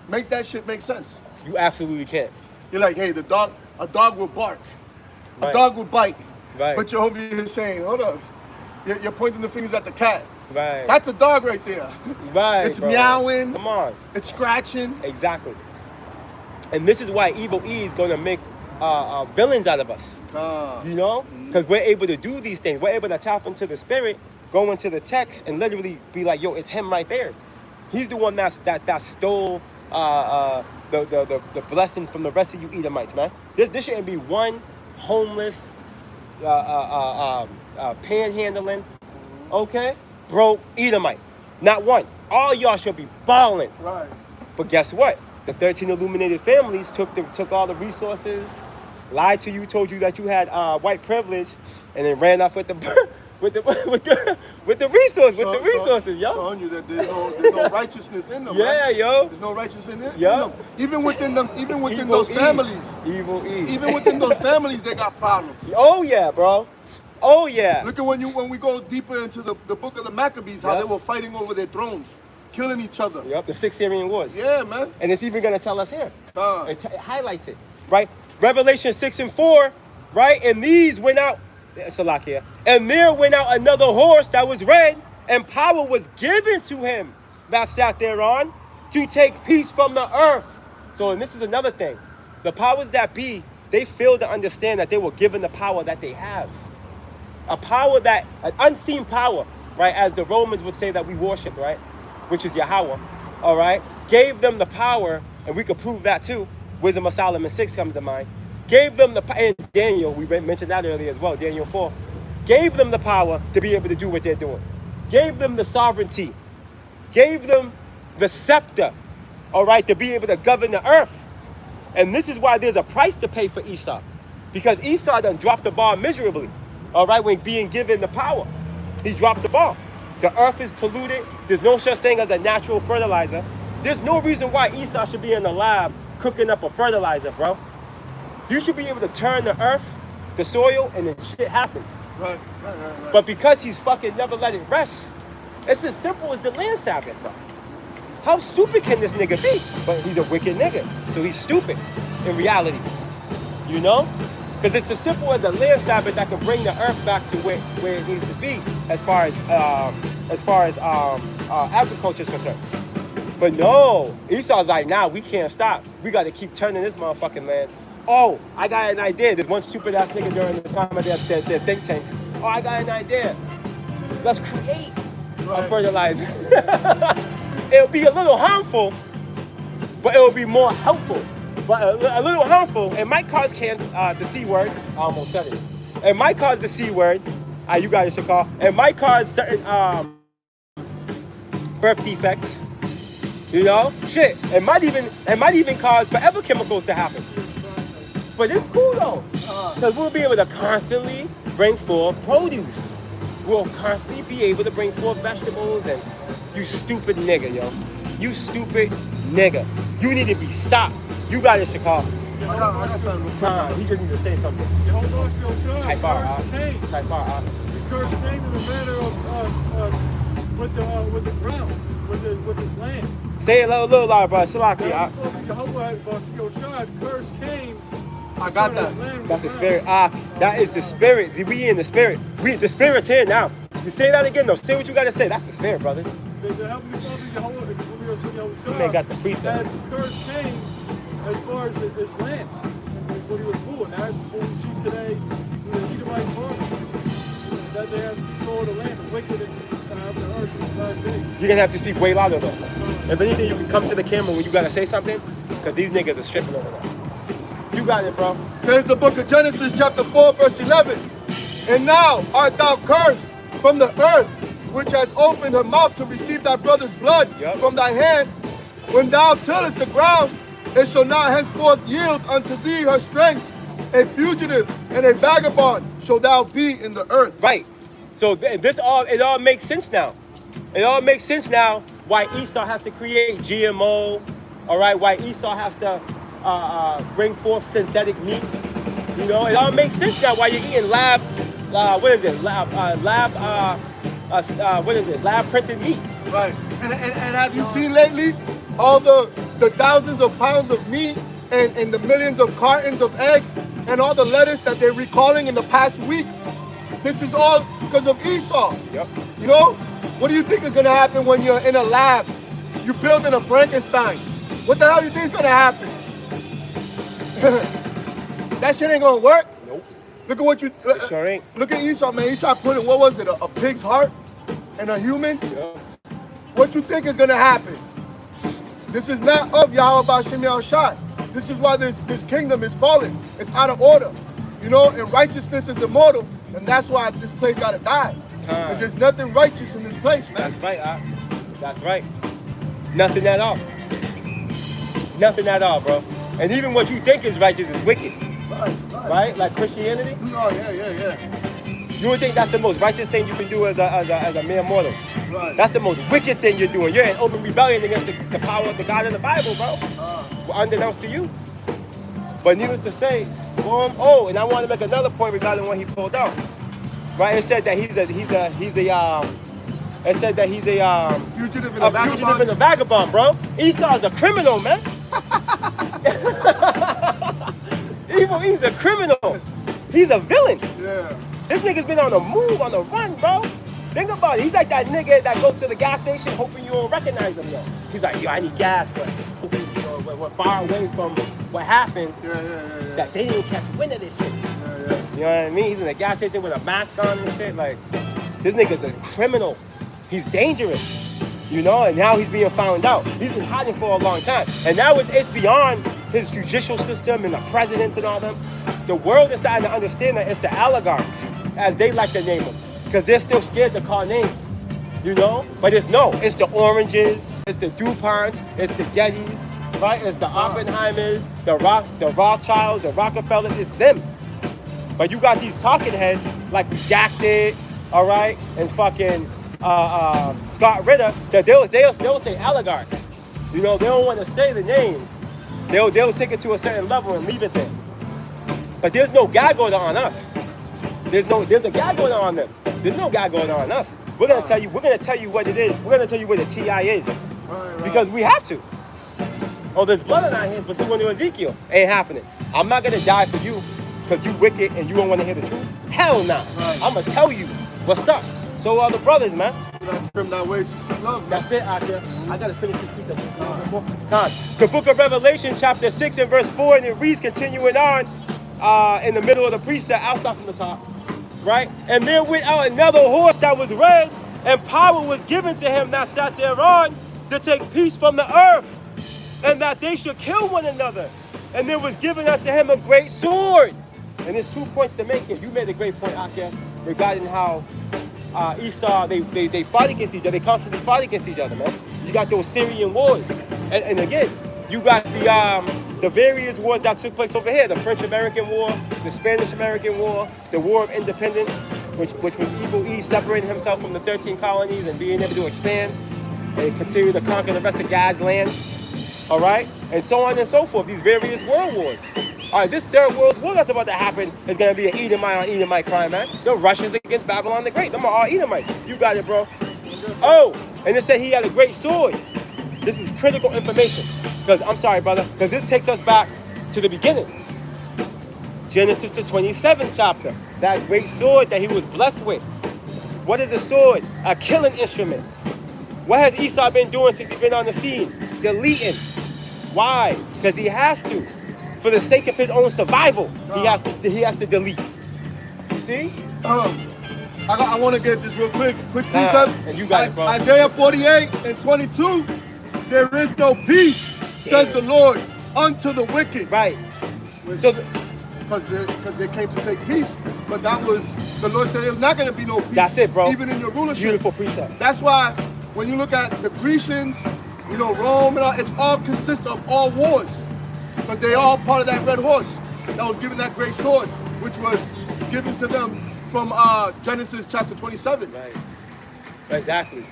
Make that shit make sense. You absolutely can't. You're like, hey, a dog will bark. A Right. dog will bite. Right. But you're over here saying, hold up. You're pointing the fingers at the cat. Right. That's a dog right there. Right. It's bro. meowing. Come on. It's scratching. Exactly. And this is why Evil E is gonna make villains out of us. You know? Because we're able to do these things. We're able to tap into the spirit, go into the text, and literally be like, yo, it's him right there. He's the one that stole the blessing from the rest of you Edomites, man. This shouldn't be one homeless, panhandling, okay, broke Edomite. Not one. All y'all should be balling. Right. But guess what? The 13 illuminated families took all the resources, lied to you, told you that you had white privilege, and then ran off with the resources, yo. Showing you that there's no righteousness in them. Yeah, right? yo. There's no righteousness in them. Yeah. Even within them, even within Evil those E. families. Evil E. Even within those families, they got problems. Oh yeah, bro. Oh yeah. Look at when we go deeper into the book of the Maccabees, how Yep. they were fighting over their thrones, killing each other. Yep. The 6 Syrian wars. Yeah, man. And it's even gonna tell us here. God. It highlights it, right? Revelation 6 and 4, right? And these went out, Salakia, and there went out another horse that was red, and power was given to him that sat thereon to take peace from the earth. So, and this is another thing. The powers that be, they fail to understand that they were given the power that they have. A power an unseen power, right? As the Romans would say that we worship, right? Which is Yahweh, all right? Gave them the power, and we could prove that too. Wisdom of Solomon 6 comes to mind. Gave them and Daniel, we mentioned that earlier as well, Daniel 4. Gave them the power to be able to do what they're doing. Gave them the sovereignty. Gave them the scepter, all right, to be able to govern the earth. And this is why there's a price to pay for Esau. Because Esau done dropped the ball miserably, all right, when being given the power. He dropped the ball. The earth is polluted. There's no such thing as a natural fertilizer. There's no reason why Esau should be in the lab cooking up a fertilizer, bro. You should be able to turn the earth, the soil, and then shit happens. Right. But because he's fucking never let it rest, it's as simple as the land Sabbath, bro. How stupid can this nigga be? But he's a wicked nigga, so he's stupid in reality. You know? Because it's as simple as a land Sabbath that can bring the earth back to where it needs to be as far as agriculture is concerned. But no, Esau's like, nah, we can't stop. We got to keep turning this motherfucking land. Oh, I got an idea. There's one stupid ass nigga during the time of their think tanks. Oh, I got an idea. Let's create a fertilizer. It'll be a little harmful, but it will be more helpful. But a little harmful. It might cause the C word. I almost said it. It might cause the C word. You guys should call. It might cause certain birth defects. You know, shit. It might even cause forever chemicals to happen. But it's cool though, because we'll be able to constantly bring forth produce. We'll constantly be able to bring forth vegetables. And you stupid nigga, yo. You stupid nigga. You need to be stopped. You got it, Chicago. I got something. Nah, he just needs to say something. Yehovah Shai, Type R, curse Cain. Type R, He cursed Cain in the manner of with the ground, with his land. Say it a little louder, bro. Salaki. Yehovah Shai cursed Cain. I got that. That's the spirit. That is the spirit. We in the spirit. The spirit's here now. If you say that again, though, say what you gotta say. That's the spirit, brothers. The Heavenly Father, Yehovah Man got the precept. had cursed Cain as far as his land and what he was doing. That's what we see today. The Edomite farmers, that they have control of the land, the wicked have the earth in the last days. You're gonna have to speak way louder, though. If anything, you can come to the camera when you gotta say something, because these niggas are stripping over there. You got it, bro. There's the book of Genesis, chapter 4, verse 11. And now art thou cursed from the earth, which has opened her mouth to receive thy brother's blood from thy hand. When thou tillest the ground, it shall not henceforth yield unto thee her strength. A fugitive and a vagabond shall thou be in the earth. Right. So it all makes sense now. It all makes sense now why Esau has to create GMO. All right. Why Esau has to bring forth synthetic meat. You know, it all makes sense now why you're eating lab printed meat. Right. And have you seen lately all the thousands of pounds of meat and the millions of cartons of eggs and all the lettuce that they're recalling in the past week? This is all because of Esau. Yep. You know, what do you think is going to happen when you're in a lab? You're building a Frankenstein. What the hell do you think is going to happen? That shit ain't going to work. Nope. Look at what you... Sure ain't. Look at Esau, man. He tried putting, what was it, a pig's heart and a human? Yep. What you think is going to happen? This is not of Yahweh Ba'Shem Yahushai. This is why this kingdom is falling. It's out of order. You know, and righteousness is immortal. And that's why this place got to die. Because there's nothing righteous in this place, man. That's right, That's right. Nothing at all. Nothing at all, bro. And even what you think is righteous is wicked. Right? Like Christianity? Oh, yeah. You would think that's the most righteous thing you can do as a mere mortal. Right. That's the most wicked thing you're doing. You're in open rebellion against the power of the God in the Bible, bro. Unbeknownst to you. But needless to say, and I want to make another point regarding what he pulled out. Right? It said that he's a Fugitive and a vagabond, bro. Esau's a criminal, man. He's a criminal. He's a villain. Yeah. This nigga's been on the move, on the run, bro. Think about it. He's like that nigga that goes to the gas station hoping you don't recognize him, yo. He's like, yo, I need gas, but we're far away from what happened. Yeah. That they didn't catch wind of this shit. Yeah. You know what I mean? He's in the gas station with a mask on and shit. Like, this nigga's a criminal. He's dangerous. You know, and now he's being found out. He's been hiding for a long time. And now it's beyond his judicial system and the presidents and all them. The world is starting to understand that it's the oligarchs, as they like to name them. Because they're still scared to call names. You know? But it's the Oranges, it's the DuPonts, it's the Gettys, right? It's the Oppenheimers, the Rothschilds, the Rockefellers, it's them. But you got these talking heads like Redacted, all right, and fucking Scott Ritter, that they'll say oligarchs. You know, they don't want to say the names. They'll take it to a certain level and leave it there. But there's no God going on us. There's a God going on them. There's no God going on us. We're gonna tell you what it is. We're gonna tell you what the TI is. Right. Because we have to. Oh, there's blood on our hands, but still to Ezekiel. Ain't happening. I'm not gonna die for you because you wicked and you don't want to hear the truth. Hell nah. Right. I'm gonna tell you what's up. So are the brothers, man. Trim that waist to some love, man. That's it, Akira. I gotta finish this piece of the book of Revelation, chapter 6 and verse 4, and it reads, continuing on in the middle of the precept. I'll start from the top. Right? And there went out another horse that was red, and power was given to him that sat thereon to take peace from the earth, and that they should kill one another. And there was given unto him a great sword. And there's 2 points to make here. You made a great point, Akira, regarding how Esau, they fight against each other. They constantly fight against each other, man. You got those Syrian wars. And again, you got the various wars that took place over here. The French-American War, the Spanish-American War, the War of Independence, which was Evil East separating himself from the 13 colonies and being able to expand and continue to conquer the rest of God's land. all right? And so on and so forth, these various world wars. All right, this third world war that's about to happen is going to be an Edomite on Edomite crime, man. The Russians against Babylon the Great. Them are all Edomites. You got it, bro. Oh, and it said he had a great sword. This is critical information. Because, I'm sorry, brother, because this takes us back to the beginning. Genesis the 27th chapter. That great sword that he was blessed with. What is a sword? A killing instrument. What has Esau been doing since he's been on the scene? Deleting. Why? Because he has to. For the sake of his own survival, he has to delete. You see? I want to get this real quick precept. And you got it, bro. Isaiah 48 and 22. There is no peace, says the Lord, unto the wicked. Right. Because they came to take peace. But that was, the Lord said there's not going to be no peace. That's it, bro. Even in your rulership. Beautiful precept. That's why when you look at the Grecians, you know, Rome, and all, it's all consists of all wars. Because they all part of that red horse that was given that great sword, which was given to them from Genesis chapter 27. Right. Exactly.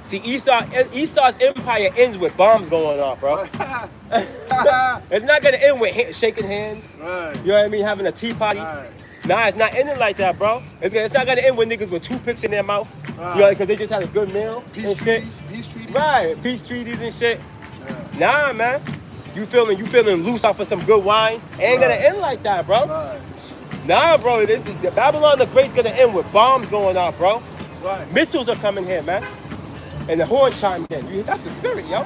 See, Esau's empire ends with bombs going off, bro. It's not gonna end with shaking hands. Right. You know what I mean? Having a tea party. Right. Nah, it's not ending like that, bro. It's not gonna end with niggas with toothpicks in their mouth. Right. You know, because they just had a good meal and Peace shit. treaties. Right, peace treaties and shit. Nah, man. You feeling loose off of some good wine? Ain't gonna end like that, bro. Right. Nah, bro. The Babylon the Great's gonna end with bombs going off, bro. Right. Missiles are coming here, man. And the horn chimed in. That's the spirit, yo.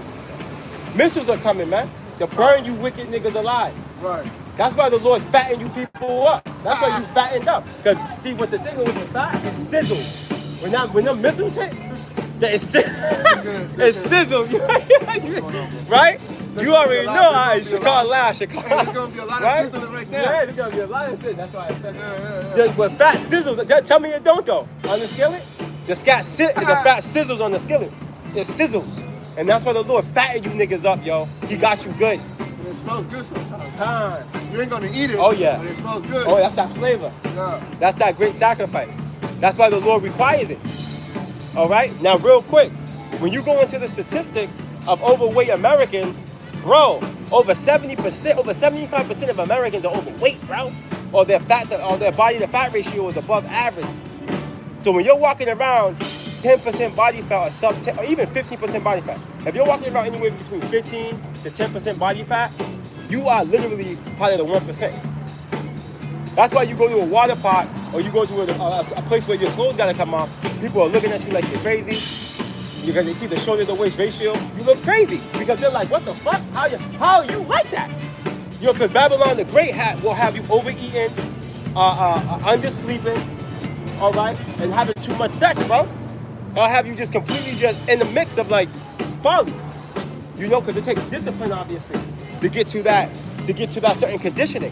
Missiles are coming, man. To burn you wicked niggas alive. Right. That's why the Lord fattened you people up. That's why you fattened up. Because, see, what the thing with the fat, it sizzles. When them missiles hit, it sizzles. Right? You already know how Chicago laugh, Chicago. Hey, there's going to be a lot of sizzling right there. Yeah, there's going to be a lot of sizzling. That's why I said that. But fat sizzles, tell me it don't, though. On the skillet, the fat sizzles on the skillet. It sizzles. And that's why the Lord fattened you niggas up, yo. He got you good. And it smells good sometimes. You ain't gonna eat it. Oh, yeah. But it smells good. Oh, that's that flavor. Yeah. That's that great sacrifice. That's why the Lord requires it. All right? Now, real quick, when you go into the statistic of overweight Americans, bro, over 70%, over 75% of Americans are overweight, bro. Or their body to fat ratio is above average. So when you're walking around 10% body fat or sub 10, or even 15% body fat, if you're walking around anywhere between 15 to 10% body fat, you are literally part of the 1%. That's why you go to a water park or you go to a place where your clothes gotta come off, people are looking at you like you're crazy because they see the shoulder to waist ratio. You look crazy because they're like, what the fuck? How are you like that? Yo, because Babylon the Great will have you overeating, undersleeping, all right, and having too much sex, bro. I'll have you just completely just in the mix of like folly. You know, because it takes discipline, obviously, to get to that certain conditioning.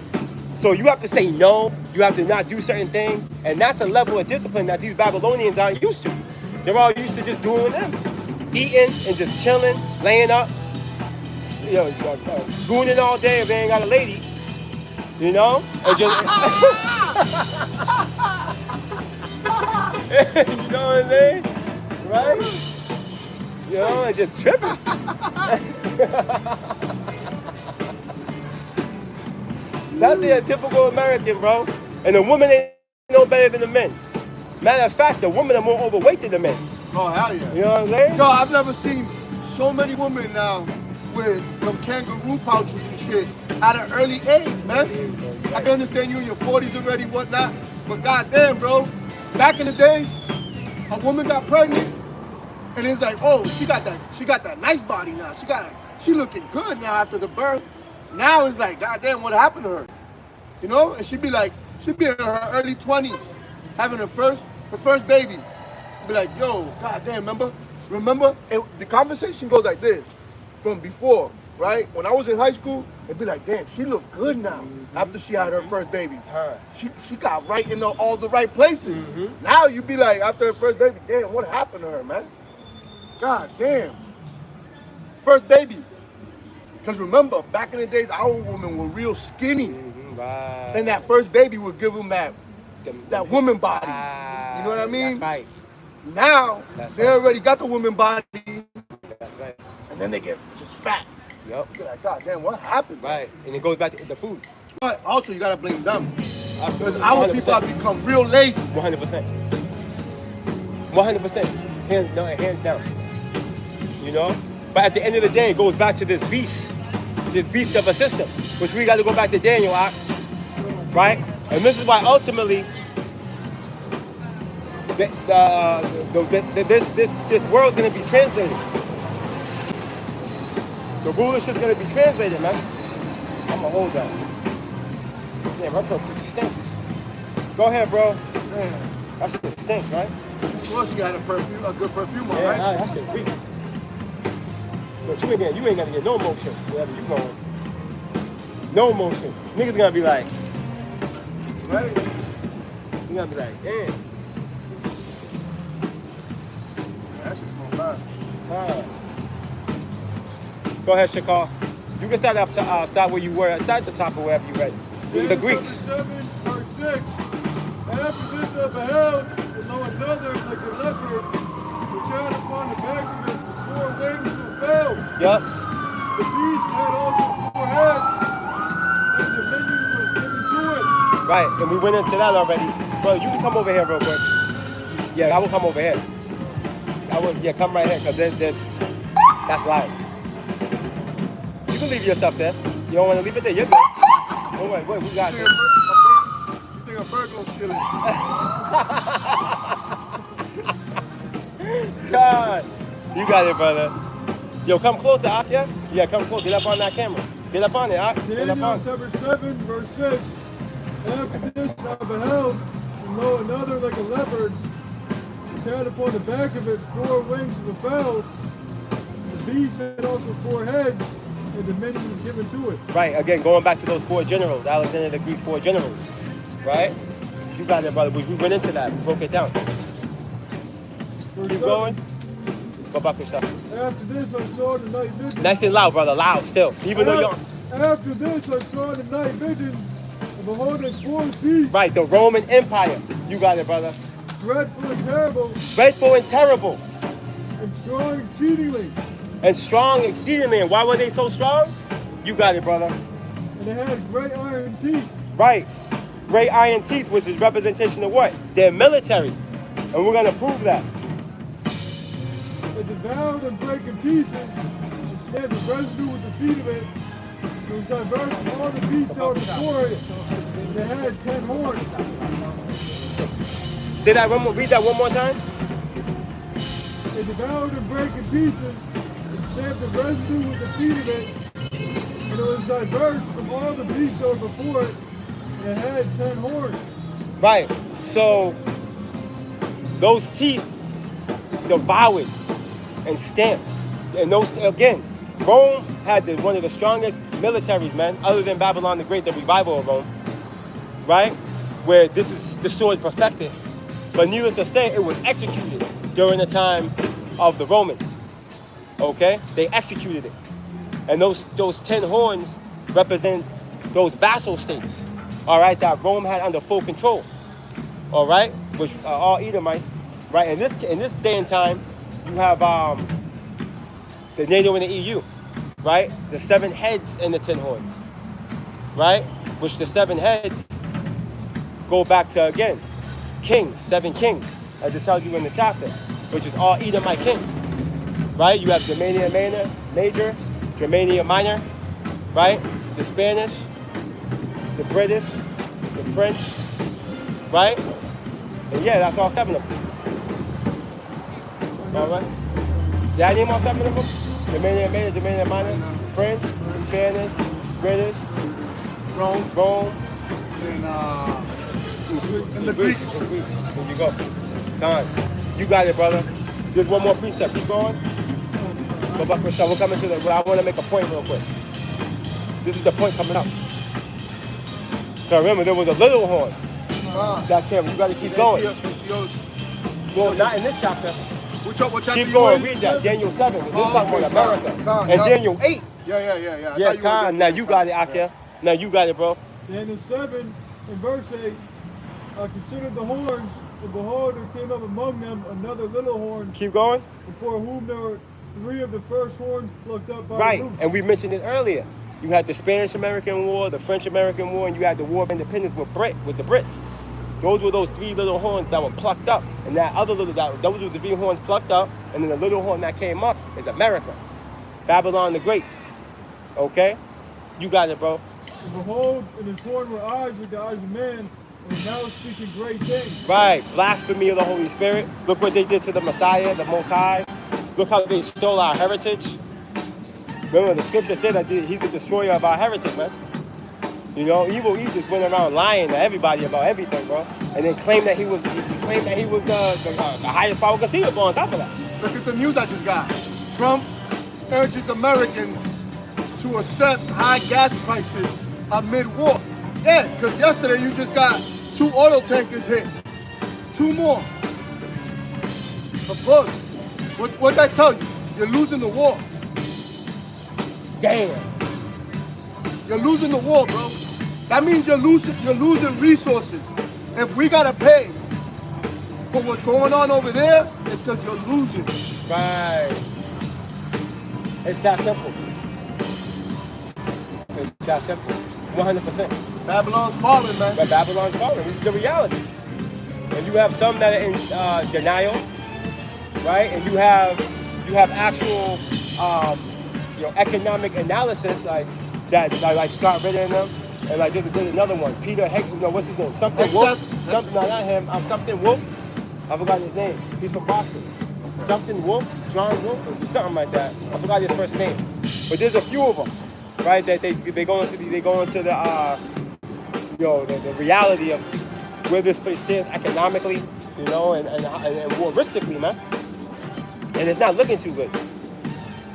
So you have to say no, you have to not do certain things, and that's a level of discipline that these Babylonians aren't used to. They're all used to just doing them. Eating and just chilling, laying up, you know, gooning all day if they ain't got a lady. You know? And just you know what I mean? Right? You know, and just tripping. That's the typical American, bro. And the women ain't no better than the men. Matter of fact, the women are more overweight than the men. Oh, hell yeah. You know what I'm saying? Yo, I've never seen so many women now with them kangaroo pouches and shit at an early age, man. I can understand you in your 40s already, whatnot, but goddamn, bro. Back in the days, a woman got pregnant, and it's like, oh, she got that nice body now. She looking good now after the birth. Now it's like, goddamn, what happened to her? You know? And she'd be in her early 20s, having her first baby. Be like, yo, goddamn, remember? The conversation goes like this, from before, right? When I was in high school, it'd be like, damn, she looked good now after she had her first baby. She got right in all the right places. Mm-hmm. Now you be like, after her first baby, damn, what happened to her, man? God damn. First baby. Because remember, back in the days, our women were real skinny. Mm-hmm, right. And that first baby would give them that woman body. You know what I mean? That's right. Now, they already got the woman body. That's right. And then they get just fat. Yup. You're like, God damn, what happened? Right. And it goes back to the food. But also, you gotta blame them. Because Absolutely. our people have become real lazy. 100%. 100%. Hands down. You know? But at the end of the day, it goes back to this beast of a system, which we got to go back to Daniel, right? And this is why ultimately, this world's going to be translated. The rulership's going to be translated, man. I'm going to hold that. Damn, my perfume stinks. Go ahead, bro. Man, That shit stinks, right? plus you had a good perfume on, Yeah, right? that shit weak. But you ain't gonna get no motion wherever you going. No motion. Niggas gonna be like, Right? you gonna be like, damn. That shit smell bad. Go ahead, Shakar. You can start up to start where you were. Start at the top of wherever you read. The Greeks. 7, verse 6. After this I beheld, and lo, another like a leopard, which had upon the back of it 4 wings were fell. Yup. The beast had also 4 heads, and dominion was given to it. Right, and we went into that already. Brother, you can come over here real quick. Yeah, I will come over here. Come right here, because that's live. You can leave your stuff there. You don't want to leave it there, you're good. Oh, wait, we got You this. think a bird gonna steal it? God, you got it, brother. Yo, come closer, Akia. Yeah, come close. Get up on that camera. Get up on it, Ak. Get up Daniel on it. chapter 7, verse 6. After this I beheld, and lo, another like a leopard, which had upon the back of it 4 wings of a fowl. The beast had also 4 heads, and dominion was given to it. Right, again, going back to those 4 generals, Alexander the Greek's 4 generals. Right? You got it, brother. We went into that. We broke it down. Verse Keep 7. going. Go back and stuff. After this I saw in the night visions. Nice and loud, brother. Loud still. Even though you're... After this I saw in the night visions, and behold, a 4th beast, Right, the Roman Empire. You got it, brother. dreadful and terrible, Dreadful and terrible. and strong exceedingly. And strong exceedingly. And why were they so strong? You got it, brother. And they had great iron teeth. Right. Great iron teeth, which is representation of what? Their military. And we're going to prove that. They devoured and brake in pieces, and stamped the residue with the feet of it. It was diverse from all the beasts that were before it. They had 10 horns. Say that one more. Read that one more time. They devoured and brake in pieces, and stamped the residue with the feet of it. And it was diverse from all the beasts that were before it. And it had 10 horns. Right. So those teeth devoured and stamped. And those, again, Rome had one of the strongest militaries, man, other than Babylon the Great, the revival of Rome. Right? Where this is the sword perfected. But needless to say, it was executed during the time of the Romans. Okay? They executed it. And those 10 horns represent those vassal states, all right, that Rome had under full control, all right, which are all Edomites, right? In this day and time, you have the NATO and the EU, right? The 7 heads and the 10 horns, right? Which the 7 heads go back to, again, kings, 7 kings, as it tells you in the chapter, which is all Edomite kings, right? You have Germania Major, Germania Minor, right? The Spanish, the British, the French, right? And yeah, that's all 7 of them. All right? Did I name all 7 of them? Germania Major, Germania Minor, French, Spanish, British, Rome, and the Greeks. There you go. Done. You got it, brother. There's one more precept. Keep going. Go back, Michelle. We're coming to the. I want to make a point real quick. This is the point coming up. So remember, there was a little horn that came. You got to keep going. Well, not in this chapter. What chapter Keep you going. in? Read that. Daniel 7. This Oh, talking okay, about America. Khan, And yeah. Daniel 8. Yeah. I Yeah, thought you were Khan. getting Now you got it, Akia. Now you got it, bro. Daniel 7, in verse 8, I considered the horns, and behold, there came up among them another little horn, Keep going. before whom there were 3 of the first horns plucked up by Right, the roots. and we mentioned it earlier. You had the Spanish-American War, the French-American War, and you had the War of Independence with the Brits. Those were those 3 little horns that were plucked up, and that other little those were the 3 horns plucked up, and then the little horn that came up is America, Babylon the Great. Okay, you got it, bro. And behold, in his horn were eyes like the eyes of man, and now speaking great things. Right, blasphemy of the Holy Spirit. Look what they did to the Messiah, the Most High. Look how they stole our heritage. Remember, the scripture said that he's the destroyer of our heritage, man. You know, evil Eve just went around lying to everybody about everything, bro, and then claimed that he was the highest power conceivable. On top of that, Look at the news I just got. Trump urges Americans to accept high gas prices amid war. Yeah, because yesterday you just got 2 oil tankers hit. 2 more. Of course. What that tell you? You're losing the war. damn. You're losing the war, bro. That means you're losing resources. If we gotta pay for what's going on over there, it's because you're losing. Right. It's that simple. It's that simple. 100%. Babylon's falling, man. But Babylon's falling. This is the reality. And you have some that are in denial, right? And you have actual, economic analysis like that, like Scott Ritter and them, and like there's another one, Peter Heck. What's his name? Something Wolf. Something, no, not him. Something Wolf. I forgot his name. He's from Boston. Something Wolf, John Wolf, or something like that. I forgot his first name. But there's a few of them, right? That they go into the the reality of where this place stands economically, and waristically, man. And it's not looking too good.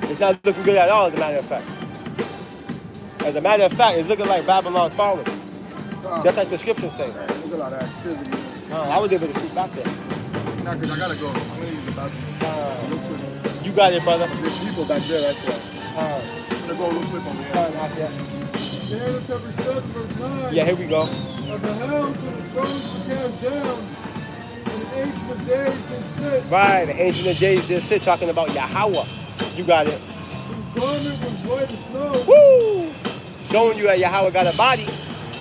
It's not looking good at all, as a matter of fact. As a matter of fact, it's looking like Babylon's falling. Just like the scriptures say. There's a lot of activity. I was able to sleep back there. Nah, because I gotta go. I'm gonna use the bathroom. Real quick. You got it, brother. There's people back there, that's why. I'm gonna go real quick over here. Daniel chapter 7, verse 9. Yeah, here we go. Of the helms and the thrones were cast down, and the ancient of days did sit, Right, the Ancient of Days did sit talking about Yahweh. You got it. whose garment was white as snow. Woo! Showing you that Yahweh got a body.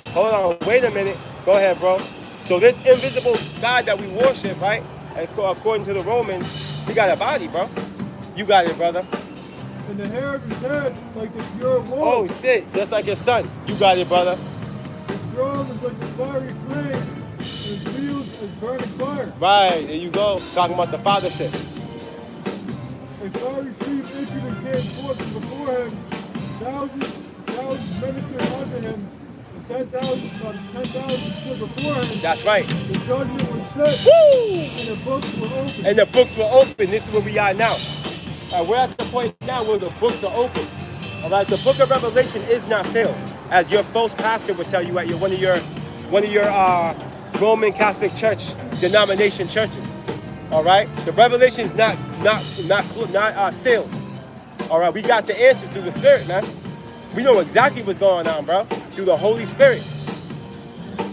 Hold on, wait a minute. Go ahead, bro. So this invisible God that we worship, right? According to the Romans, he got a body, bro. You got it, brother. And the hair of his head like the pure wool. Oh shit, just like his son. You got it, brother. His throne is like the fiery flame, and his wheels as burning fire. Right, there you go. Talking about the fathership. A fiery stream issued and came forth from before him. Thousands ministered unto him, and 10,000 times 10,000 stood before him. That's right. The judgment was set, Woo! and the books were opened. And the books were open. This is where we are now. We're at the point now where the books are open. All right, the book of Revelation is not sealed, as your false pastor would tell you at one of your Roman Catholic Church denomination churches. All right, the Revelation is not sealed. All right, we got the answers through the Spirit, man. We know exactly what's going on, bro, through the Holy Spirit.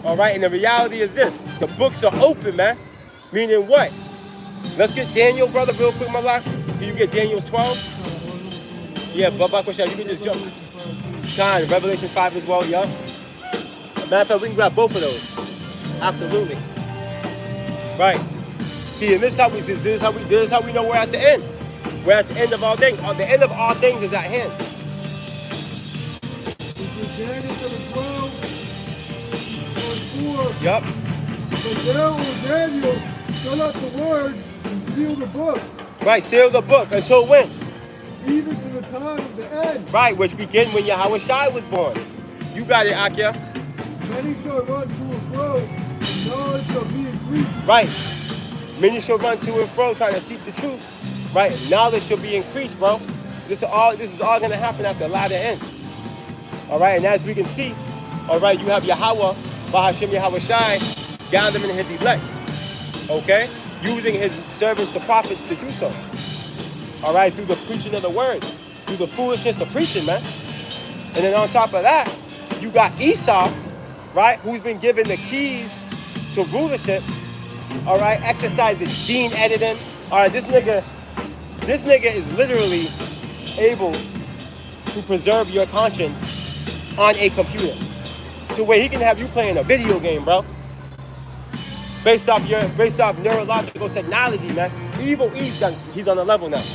All right, and the reality is this: the books are open, man. Meaning what? Let's get Daniel, brother, real quick, my life. Can you get Daniel 12? Yeah, Baba Kosha, you can just jump. Con, Revelation 5 as well, yeah. Matter of fact, we can grab both of those. Absolutely. Right. See, and this is how we know we're at the end. We're at the end of all things. The end of all things is at hand. This is Daniel chapter 12, verse 4. Yup. But thou, O Daniel, fill out the words and seal the book, Right, seal the book until when? even to the time of the end. Right, which began when Yahweh Shai was born. You got it, Akia. Many shall run to and fro, and knowledge shall be increased. Right. Many shall run to and fro trying to seek the truth. Right. Knowledge shall be increased, bro. This is all gonna happen at the latter end. All right, and as we can see, all right, you have Yahweh, Bahashem Yahweh Shai, gathering his elect. Okay? Using his servants, the prophets, to do so. All right, through the preaching of the word, through the foolishness of preaching, man. And then on top of that, you got Esau, right, who's been given the keys to rulership, all right, exercising gene editing. All right, this nigga This nigga is literally able to preserve your conscience on a computer to where he can have you playing a video game, bro. Based off neurological technology, man. Evil E's done, he's on a level now.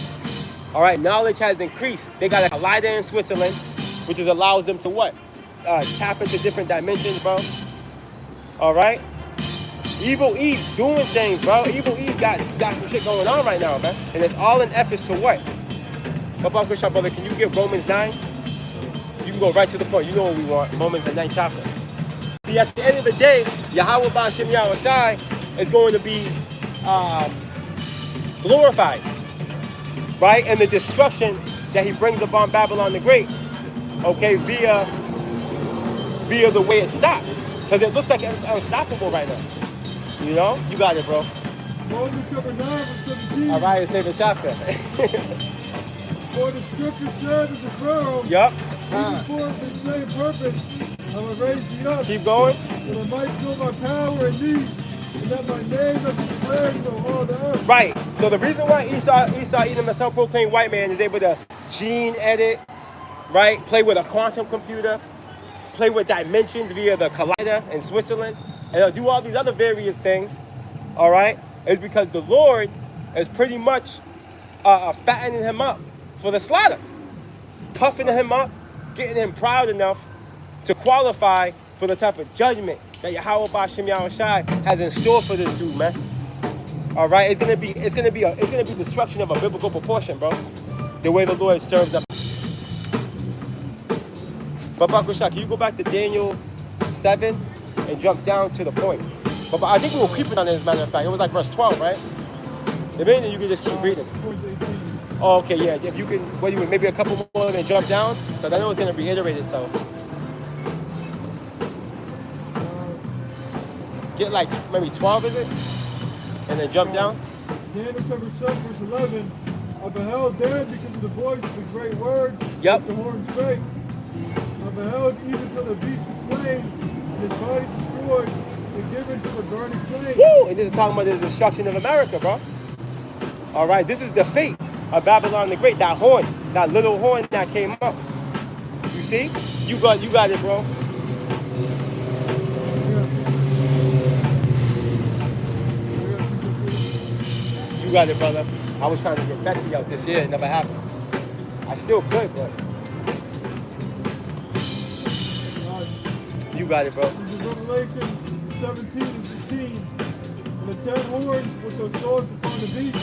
All right, knowledge has increased. They got a collider in Switzerland, which allows them to what? Tap into different dimensions, bro. All right. Evil E's doing things, bro. Evil E's got some shit going on right now, man. And it's all in efforts to what? But Christian brother, can you get Romans 9? You can go right to the point. You know what we want. Romans the 9th chapter. See, at the end of the day, Yahweh Ba'Shem Yahushai is going to be glorified, right? And the destruction that he brings upon Babylon the Great, okay, via the way it stopped. Because it looks like it's unstoppable right now. You know? You got it, bro. Romans chapter 9, verse 17. All right, it's favorite chapter. For the scripture said of the Pharaoh, Yup. even for the same purpose, I will raise thee up, Keep going. that I might show my power in thee, and that my name may be declared through all the earth. Right. So the reason why Esau Edom, a self-proclaimed white man, is able to gene edit, right, play with a quantum computer, play with dimensions via the collider in Switzerland, and do all these other various things, all right, is because the Lord is pretty much fattening him up for the slaughter, toughening him up, getting him proud enough to qualify for the type of judgment that Yahweh Ba'Shem Yahushai has in store for this dude, man. All right, it's gonna be destruction of a biblical proportion, bro. The way the Lord serves up. But Bakusha, can you go back to Daniel 7 and jump down to the point? But I think we were creeping on it, as a matter of fact. It was like verse 12, right? The main thing you can just keep reading. Oh, okay, yeah. If you can, maybe a couple more and then jump down, because I know it's gonna reiterate itself. Get like maybe 12, is it? And then jump down. Daniel chapter 7, verse 11. I beheld dead because of the voice of the great words Yep. which the horn spake. I beheld even till the beast was slain, and his body destroyed, and given to the burning flame. Woo! And this is talking about the destruction of America, bro. All right, this is the fate of Babylon the Great. That horn, that little horn that came up. You see? You got it, bro. You got it, brother. I was trying to get Betsy out this year. It never happened. I still could, but you got it, bro. This is Revelation 17 and 16. And the 10 horns which are sourced upon the beast,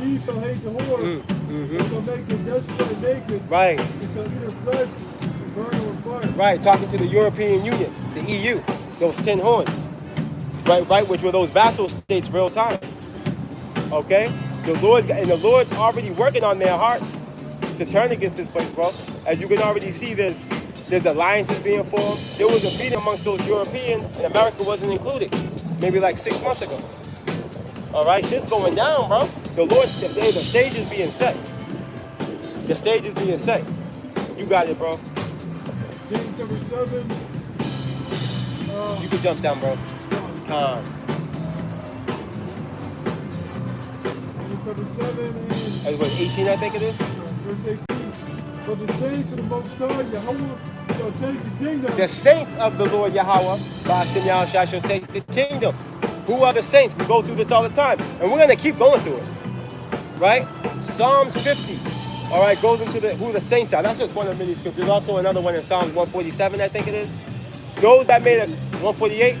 he shall hate the whore, and shall make her desolate and naked, Right. and shall eat her flesh and burn her with fire. Right, talking to the European Union, the EU, those 10 horns, right, which were those vassal states real time. Okay, the Lord's already working on their hearts to turn against this place, bro. As you can already see, there's alliances being formed. There was a meeting amongst those Europeans, and America wasn't included, maybe like 6 months ago. All right, shit's going down, bro. The stage is being set. The stage is being set. You got it, bro. Daniel chapter 7. You can jump down, bro. Calm. Daniel chapter 7 and That was 18, I think it is. verse 18. But the saints of the Most High, Yahweh, shall take the kingdom. The saints of the Lord Yahweh, Ba'Shem Yahushai, shall take the kingdom. Who are the saints? We go through this all the time. And we're going to keep going through it. Right? Psalms 50. All right, goes into who the saints are. That's just one of many scriptures. There's also another one in Psalms 147, I think it is. Those that made a 148.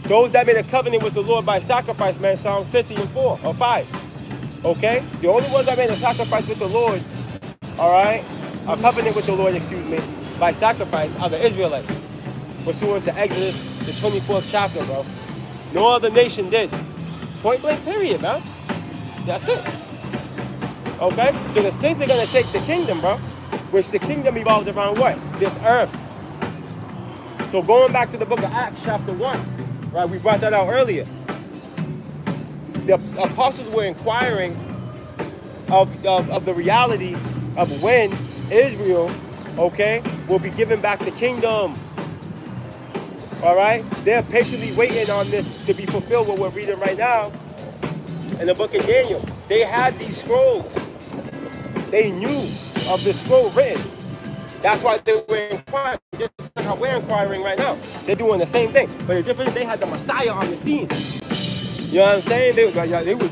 Those that made a covenant with the Lord by sacrifice, man. Psalms 50 and 4 or 5. Okay? The only ones that made a sacrifice with the Lord, all right, a covenant with the Lord, by sacrifice are the Israelites. Pursuant to Exodus, the 24th chapter, bro. No other nation did. Point blank, period, man. That's it. Okay? So the saints are going to take the kingdom, bro. Which the kingdom evolves around what? This earth. So going back to the book of Acts, chapter 1, right? We brought that out earlier. The apostles were inquiring of the reality of when Israel, okay, will be given back the kingdom. All right? They're patiently waiting on this to be fulfilled, what we're reading right now. in the book of Daniel, they had these scrolls. They knew of the scroll written. That's why they were inquiring, just like how we're inquiring right now. They're doing the same thing. But the difference is they had the Messiah on the scene. You know what I'm saying? They was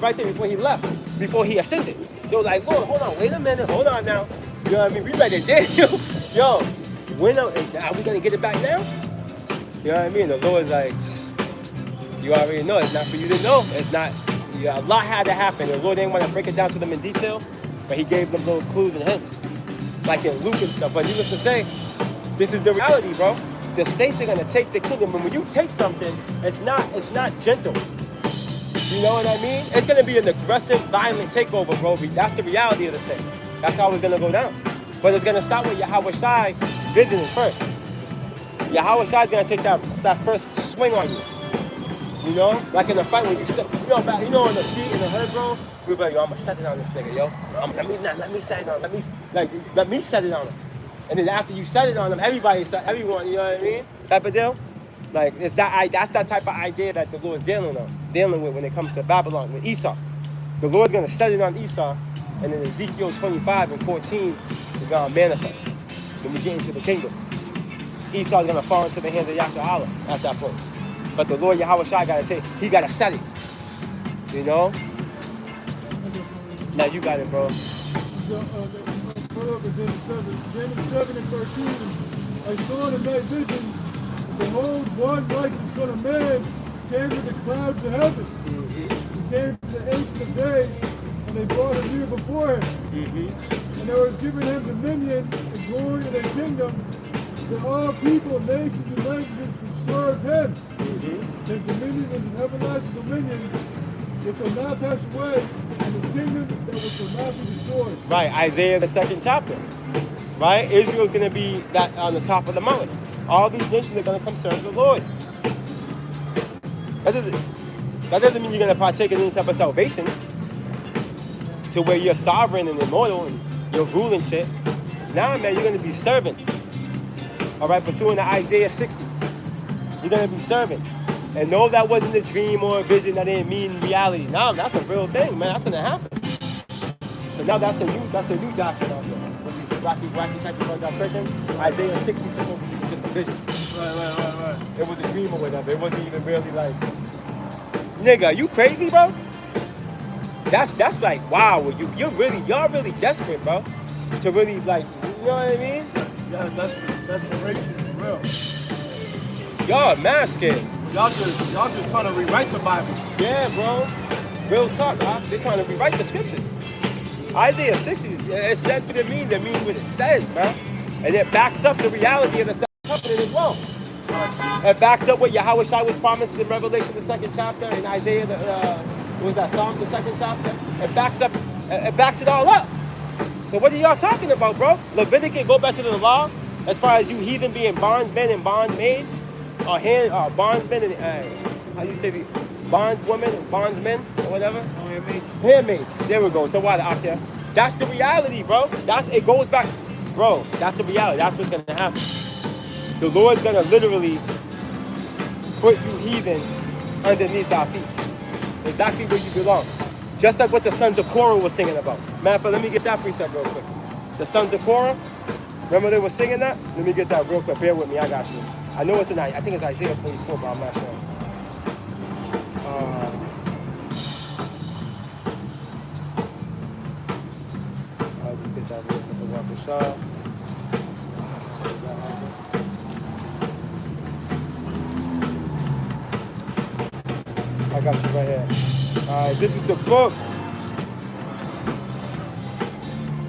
right there before he left, before he ascended. They were like, Lord, hold on, wait a minute, hold on now. You know what I mean? We read it, Daniel. Yo, when are we going to get it back now? You know what I mean? The Lord's like, you already know. It's not for you to know. It's not. A lot had to happen. The Lord didn't want to break it down to them in detail, but he gave them little clues and hints, like in Luke and stuff. But needless to say, this is the reality, bro. The saints are going to take the kingdom. And when you take something, it's not gentle. You know what I mean? It's going to be an aggressive, violent takeover, bro. That's the reality of this thing. That's how it's going to go down. But it's going to start with Yahweh Shai visiting first. Yahweh Shai is going to take that first swing on you. You know? Like in a fight when you sit, you know, on the street, in the hood, bro, we'll be like, yo, I'm going to set it on this nigga, yo. Let me set it on him. Let me set it on him. And then after you set it on him, everyone, you know what I mean? Type of deal. Like, that's that type of idea that the Lord's dealing with when it comes to Babylon, with Esau. The Lord's going to set it on Esau, and then Ezekiel 25 and 14 is going to manifest when we get into the kingdom. Esau's going to fall into the hands of Yasharahla at that point. But the Lord Yahweh Shai got to set it. You know? Now you got it, bro. So, follow up with Daniel 7 and 13. I saw in the night visions, behold, one like the Son of Man came with the clouds of heaven. He came to the Ancient of Days, and they brought him near before him. And there was given him dominion, and glory, and a kingdom, that all people, nations, and languages should serve him. His dominion is an everlasting dominion which will not pass away, and his kingdom that which will not be destroyed. Right, Isaiah the 2nd chapter. Right? Israel's going to be that on the top of the mountain. All these nations are going to come serve the Lord. That doesn't mean you're going to partake in any type of salvation to where you're sovereign and immortal and you're ruling shit. Nah, man, you're going to be serving. All right, pursuing the Isaiah 60. You're going to be serving. And no, that wasn't a dream or a vision. That didn't mean reality. Nah, that's a real thing, man. That's going to happen. So now that's the new doctrine out there. With these wacky secular Christians. Isaiah 60 is just a vision. Right. It was a dream or whatever. It wasn't even really like, nigga, you crazy, bro? That's like, wow. Y'all really desperate, bro. To really like, you know what I mean? Yeah, desperation for real. Y'all mad scared. Y'all just trying to rewrite the Bible. Yeah, bro. Real talk, huh? They're trying to rewrite the scriptures. Isaiah 60, it says what it means what it says, man. And it backs up the reality of the second covenant as well. It backs up what Yahweh Shai was promised in Revelation, the 2nd chapter, and Isaiah, Psalms, the 2nd chapter. It backs it all up. So what are y'all talking about, bro? Leviticus, go back to the law, as far as you heathen being bondsmen and bondmaids, or bondsmen and, how do you say the bondswomen and bondsmen, or whatever? Handmaids. There we go. It's the water out there. That's the reality, bro. It goes back, bro. That's the reality. That's what's gonna happen. The Lord's gonna literally put you heathen underneath our feet. Exactly where you belong. Just like what the sons of Korah were singing about. Matter of fact, let me get that precept real quick. The sons of Korah, remember they were singing that? Let me get that real quick. Bear with me, I got you. I know it's I think it's Isaiah 44, but I'm not sure. I'll just get that real quick. Walk the shot. I got you right here. Alright, this is the book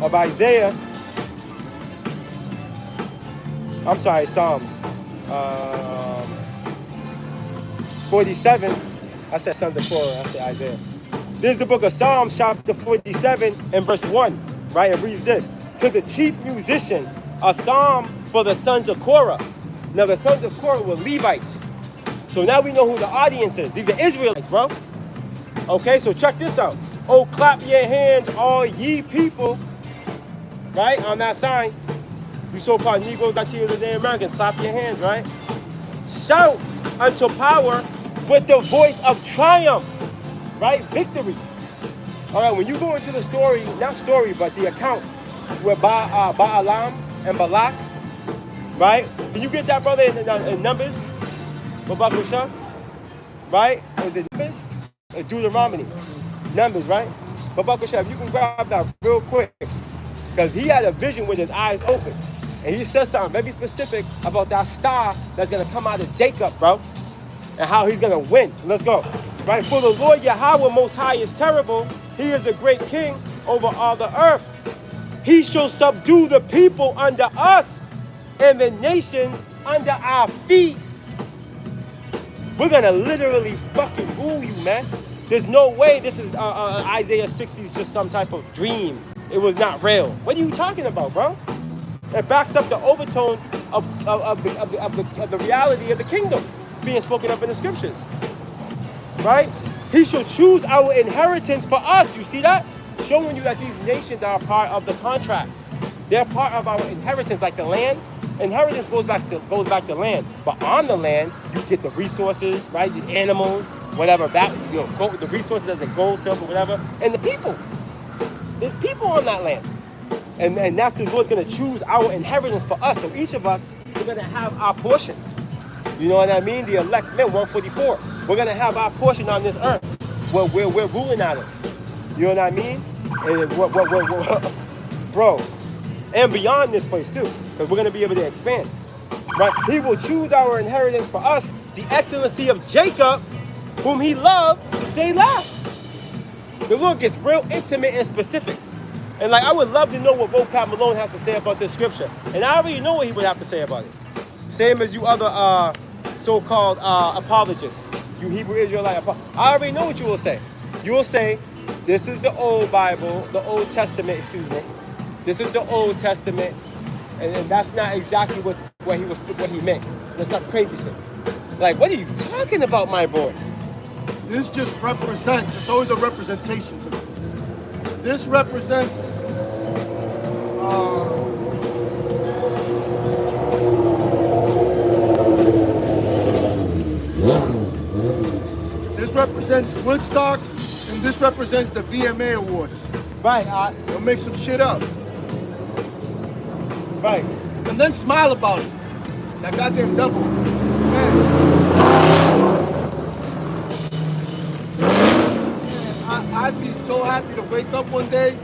of Isaiah. I'm sorry, Psalms 47. I said Sons of Korah, I said Isaiah. This is the book of Psalms, chapter 47 and verse 1. Right? It reads this. To the chief musician, a psalm for the sons of Korah. Now the sons of Korah were Levites. So now we know who the audience is. These are Israelites, bro. Okay, so check this out. Oh, clap your hands, all ye people. Right, on that sign. You so-called Negroes, Latinos, and Americans, clap your hands, right? Shout unto power with the voice of triumph. Right, victory. All right, when you go into the story, not story, but the account where Balaam and Balak, right? Can you get that, brother, in Numbers? Babakusha? Right? Is it Numbers? Or Deuteronomy? Numbers, right? Babakusha, if you can grab that real quick. Because he had a vision with his eyes open. And he said something very specific about that star that's going to come out of Jacob, bro. And how he's going to win. Let's go. Right? For the Lord Yahweh Most High is terrible. He is a great king over all the earth. He shall subdue the people under us and the nations under our feet. We're going to literally fucking rule you, man. There's no way this is Isaiah 60 is just some type of dream. It was not real. What are you talking about, bro? It backs up the overtone of the reality of the kingdom being spoken up in the scriptures. Right? He shall choose our inheritance for us. You see that? Showing you that these nations are a part of the contract. They're part of our inheritance, like the land. Inheritance goes back to land. But on the land, you get the resources, right? The animals, whatever, the resources as a gold, silver, whatever, and the people. There's people on that land. And that's the Lord's going to choose our inheritance for us. So each of us, we're going to have our portion. You know what I mean? The elect men, 144. We're going to have our portion on this earth where we're ruling out of. You know what I mean? And bro, and beyond this place too, because we're going to be able to expand. Right? He will choose our inheritance for us, the excellency of Jacob, whom he loved, Selah. The Lord gets real intimate and specific. And like, I would love to know what Vocab Malone has to say about this scripture. And I already know what he would have to say about it. Same as you other so-called apologists. You Hebrew Israelite I already know what you will say. You will say, this is the old Bible, the Old Testament, excuse me. This is the Old Testament. And that's not exactly what he meant. That's not crazy shit. Like, what are you talking about, my boy? This just represents, it's always a representation to me. This represents Woodstock, and this represents the VMA Awards. Right. They'll make some shit up. Right. And then smile about it. That goddamn double. Man. I'd be so happy to wake up one day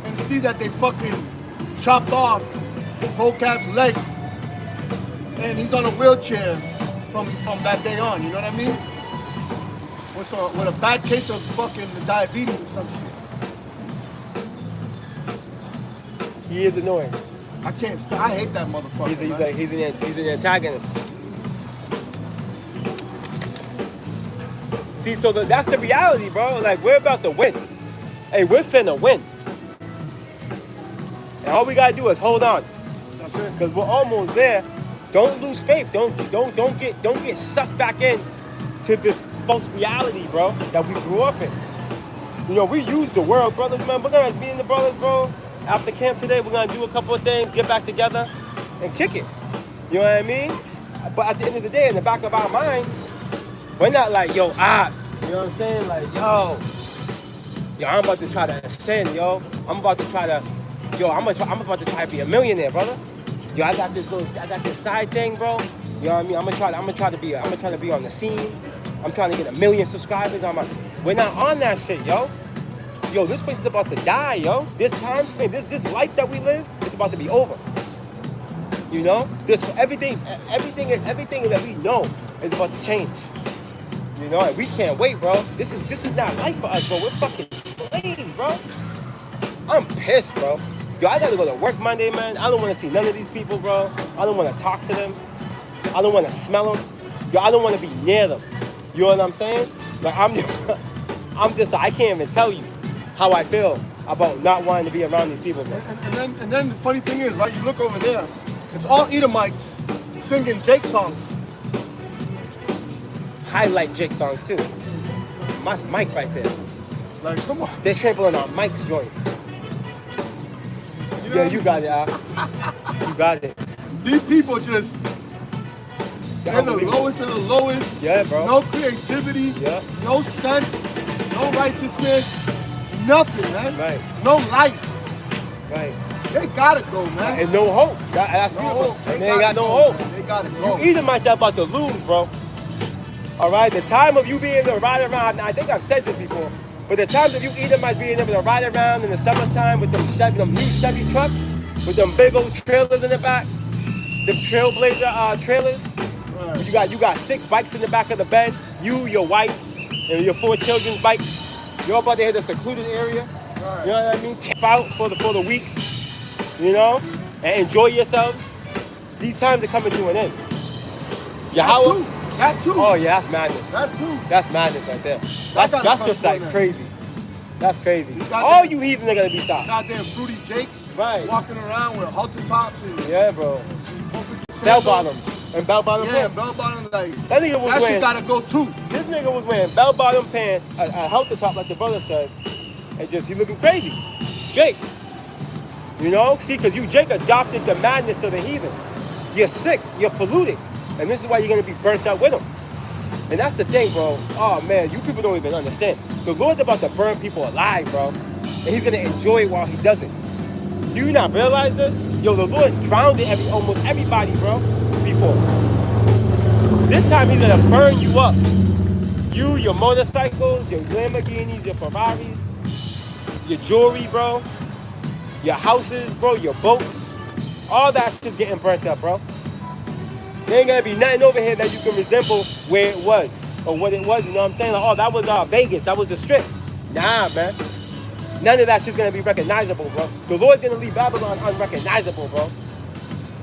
and see that they fucking chopped off Vocab's legs and he's on a wheelchair from that day on, you know what I mean? With a bad case of fucking diabetes or some shit. He is annoying. I can't stand. I hate that motherfucker. He's an antagonist. See, so that's the reality, bro. Like, we're about to win. Hey, we're finna win. And all we gotta do is hold on. That's it. Because we're almost there. Don't lose faith. Don't get sucked back in to this false reality, bro, that we grew up in. You know, we use the world, brothers, man. We're gonna be in the brothers, bro. After camp today, we're gonna do a couple of things, get back together, and kick it. You know what I mean? But at the end of the day, in the back of our minds, we're not like, yo, you know what I'm saying? Like, yo, I'm about to try to ascend, yo. I'm about to try to be a millionaire, brother. Yo, I got this side thing, bro. You know what I mean? I'm gonna try to be on the scene. I'm trying to get 1 million subscribers. We're not on that shit, yo. Yo, this place is about to die, yo. This time span, this life that we live, it's about to be over. You know? Everything that we know is about to change. You know, and we can't wait, bro. This is not life for us, bro. We're fucking slaves, bro. I'm pissed, bro. Yo, I gotta go to work Monday, man. I don't want to see none of these people, bro. I don't want to talk to them. I don't want to smell them. Yo, I don't want to be near them. You know what I'm saying? Like, I'm just, I can't even tell you how I feel about not wanting to be around these people, bro. And then the funny thing is, right, you look over there, it's all Edomites singing Jake songs. Highlight Jake songs, too. My mic right there. Like, come on. They're trampling on Mike's joint. Yeah, you got it, Al. You got it. These people just, they're the lowest of the lowest. Yeah, bro. No creativity. Yeah. No sense. no righteousness, nothing, man. Right. No life. Right. They gotta go, man. And no hope. That's No beautiful. hope. And they ain't got no go, hope. man. They gotta go. You Edomites are about to lose, bro. All right, the time of you being able to ride around, I think I've said this before, but the times of you Edomites being able to ride around in the summertime with them new Chevy trucks, with them big old trailers in the back, them Trailblazer trailers. Right. You got 6 bikes in the back of the bed. You, your wife's, and your 4 children's bikes. You're about to hit a secluded area. Right. You know what I mean? Camp out for the week. You know, and enjoy yourselves. These times are coming to an end. Yahweh. That too. Oh yeah, that's madness. That too. That's madness right there. That That's gotta just come like to an end. crazy. That's crazy. You got All that- you heathens are gonna be stopped. Goddamn fruity jakes. Right. Walking around with halter tops and Yeah, bro. open Bell sandals. bottoms and bell bottom Yeah, pants. bell bottom like That nigga was that shit wearing. gotta go too. This nigga was wearing bell bottom pants, a halter top like the brother said, and just he looking crazy. Jake. You know, see, because you, Jake, adopted the madness of the heathen. You're sick, you're polluted, and this is why you're gonna be burnt out with them. And that's the thing, bro. Oh man, you people don't even understand. The Lord's about to burn people alive, bro, and He's gonna enjoy it while He does it. Do you not realize this? Yo, the Lord drowned almost everybody, bro, before. This time He's gonna burn you up. You, your motorcycles, your Lamborghinis, your Ferraris, your jewelry, bro, your houses, bro, your boats, all that shit's getting burnt up, bro. There ain't gonna be nothing over here that you can resemble where it was or what it was. You know what I'm saying? Like, oh, that was Vegas, that was the Strip. Nah, man. None of that shit's gonna be recognizable, bro. The Lord's gonna leave Babylon unrecognizable, bro.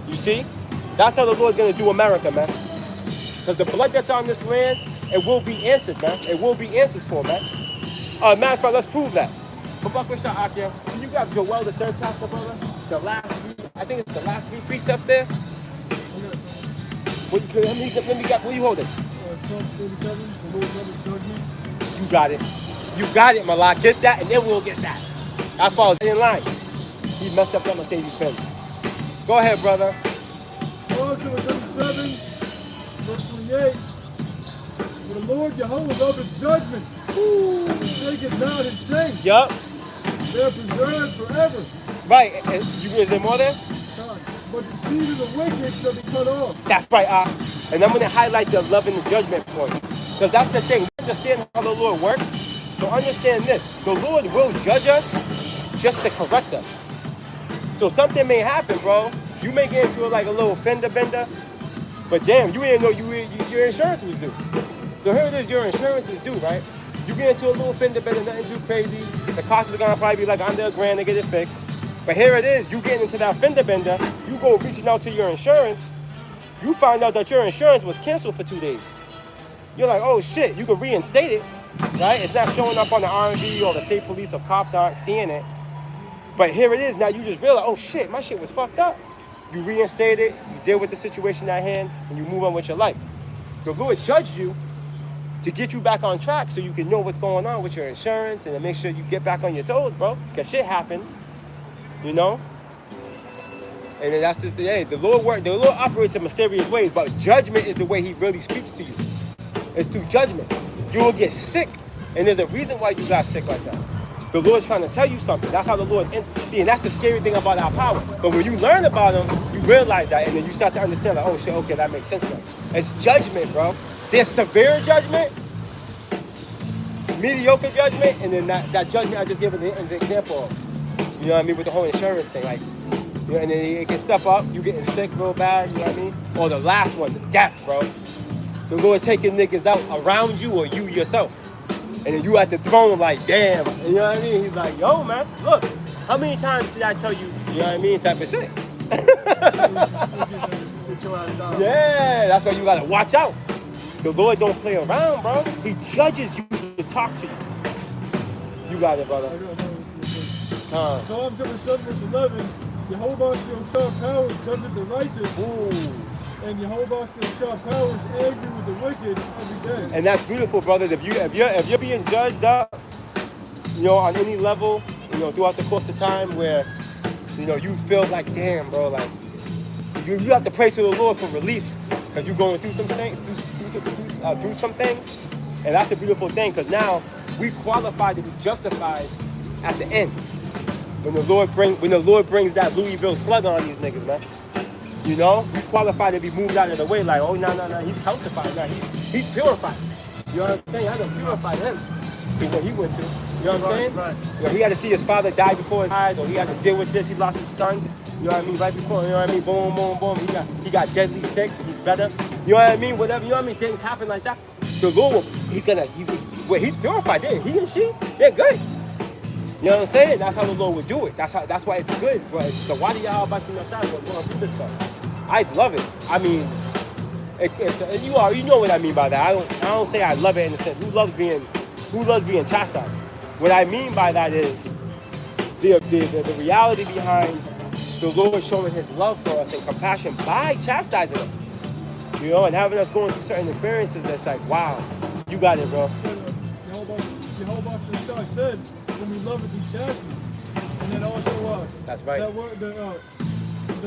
You see? That's how the Lord's gonna do America, man. Because the blood that's on this land, it will be answered, man. It will be answered for, man. Matter of fact, let's prove that. But fuck with Akia. Can you grab Joel, the 3rd chapter, brother? The last, I think it's the last 3 precepts there. Let me get, what are you holding? Psalm 37, the Lord loves judgment. You got it. You got it, Malak. Get that, and then we'll get that. That falls in line. He messed up that Mercedes Benz. Go ahead, brother. Psalm 37, verse 28. For the Lord Jehovah loveth judgment, and forsaketh not his saints. Yup. They are preserved forever. Right. And is there more there? God. But the seed of the wicked shall be cut off. That's right, and I'm going to highlight the love and the judgment point. Because that's the thing. We understand how the Lord works. So understand this. The Lord will judge us just to correct us. So something may happen, bro. You may get into like a little fender bender. But damn, you didn't know your insurance was due. So here it is, your insurance is due, right? You get into a little fender bender, nothing too crazy. The cost is going to probably be like under $1,000 to get it fixed. But here it is, you getting into that fender bender, you go reaching out to your insurance, you find out that your insurance was canceled for 2 days. You're like, oh shit, you can reinstate it, right? It's not showing up on the R&B or the state police or cops aren't seeing it. But here it is, now you just realize, oh shit, my shit was fucked up. You reinstate it, you deal with the situation at hand, and you move on with your life. The Lord judged you to get you back on track so you can know what's going on with your insurance and to make sure you get back on your toes, bro, because shit happens. You know? And then that's just the Lord operates in mysterious ways, but judgment is the way He really speaks to you. It's through judgment. You will get sick, and there's a reason why you got sick like that. The Lord's trying to tell you something. That's how the Lord, see, and that's the scary thing about our power. But when you learn about Him, you realize that, and then you start to understand, like, oh shit, okay, that makes sense now. It's judgment, bro. There's severe judgment, mediocre judgment, and then that judgment I just gave an example of. You know what I mean? With the whole insurance thing, like, you know, and then it can step up, you getting sick real bad, you know what I mean? Or the last one, the death, bro. The Lord taking niggas out around you or you yourself. And then you at the throne like, damn, you know what I mean? He's like, yo, man, look, how many times did I tell you, you know what I mean, type of shit? Sit your ass down. Yeah, that's why you gotta watch out. The Lord don't play around, bro. He judges you to talk to you. You got it, brother. Psalm 77, verse 11. Jehovah shall show powers judgeth the righteous, Ooh. and Jehovah shall show powers angry with the wicked every day. And that's beautiful, brothers. If you're being judged up, you know, on any level, you know, throughout the course of time where, you know, you feel like, damn, bro, like, you have to pray to the Lord for relief because you're going through some things, through some things. And that's a beautiful thing because now we qualify to be justified at the end. When the Lord brings that Louisville slug on these niggas, man. You know, we qualify to be moved out of the way. Like, oh no, he's calcified. No, he's purified. You know what I'm saying? I done purified him through what he went through. You know what I'm saying? Right. You know, he had to see his father die before his eyes, or he had to deal with this. He lost his son. You know what I mean? Right before, you know what I mean? Boom, boom, boom. He got deadly sick. He's better. You know what I mean? Whatever. You know what I mean? Things happen like that. The Lord, he's purified. He and she, they're good. You know what I'm saying? That's how the Lord would do it. That's why it's good, bro. It's the wadi about you going through this stuff. I love it. I mean, you know what I mean by that. I don't say I love it in the sense who loves being chastised. What I mean by that is the reality behind the Lord showing His love for us and compassion by chastising us. You know, and having us going through certain experiences that's like, wow, you got it, bro. Yehovah said, when we love it, we chastity. And then also, that's right. That word, the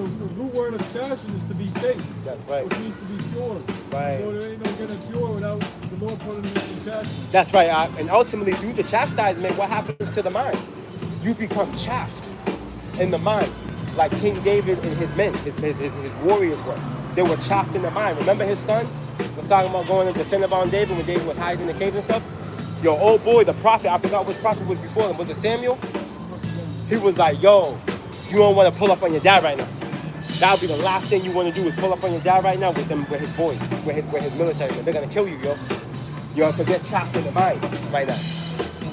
root word of chastity is to be chaste. That's right. Which means to be pure. Right. So there ain't no getting pure without the Lord putting us in chastity. That's right. And ultimately, through the chastisement, what happens to the mind? You become chaffed in the mind, like King David and his men, his warriors were. They were chaffed in the mind. Remember his son was talking about going and descending on David when David was hiding in the cave and stuff? Your old boy, the prophet, I forgot which prophet was before him. Was it Samuel? He was like, yo, you don't want to pull up on your dad right now. That would be the last thing you want to do is pull up on your dad right now with his boys, with his military men. They're going to kill you, yo. You know, because they're chaffed in the mind right now.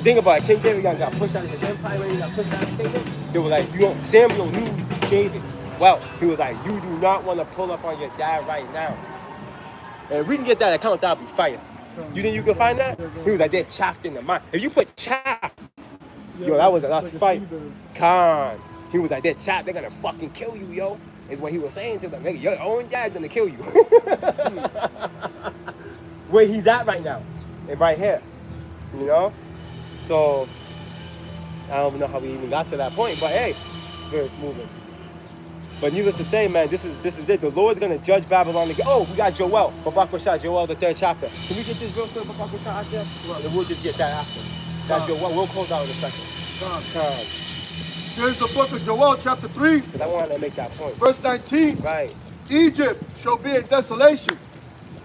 Think about it. King David got pushed out of his empire when he got pushed out of his kingdom. They were like, Samuel knew David well. He was like, you do not want to pull up on your dad right now. And if we can get that account, that'll be fire. You think you can find that? He was like, they're chaffed in the mind. If you put chaffed, yo, that's fight. Khan. He was like, they're chaffed, they're gonna fucking kill you, yo. Is what he was saying to them. Nigga, your own dad's gonna kill you. Where he's at right now. And right here. You know? So, I don't even know how we even got to that point, but hey, Spirit's moving. But needless to say, man, this is it. The Lord's gonna judge Babylon again. Oh, we got Joel, Babak Rashad, Joel, the 3rd chapter. Can we get this real quick, Babak Rashad, out there? And we'll just get that after. That Joel, we'll close out in a second. Here's the book of Joel, chapter 3. Because I wanted to make that point. Verse 19. Right. Egypt shall be a desolation,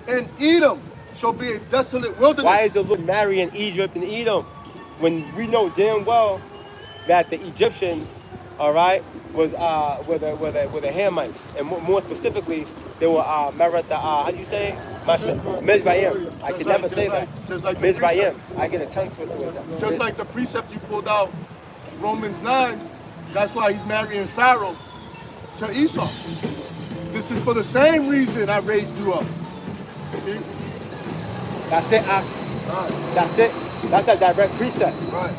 and Edom shall be a desolate wilderness. Why is the Lord marrying Egypt and Edom when we know damn well that the Egyptians, all right, were the Hamites, and more specifically, they were Meretha. How do you say it? Mizraim. I can never say that. Just like Mizraim. I get a tongue twister with that. Just like the precept you pulled out, Romans 9. That's why he's marrying Pharaoh to Esau. This is for the same reason I raised you up. See? That's it. Right. That's it. That's a direct precept Right.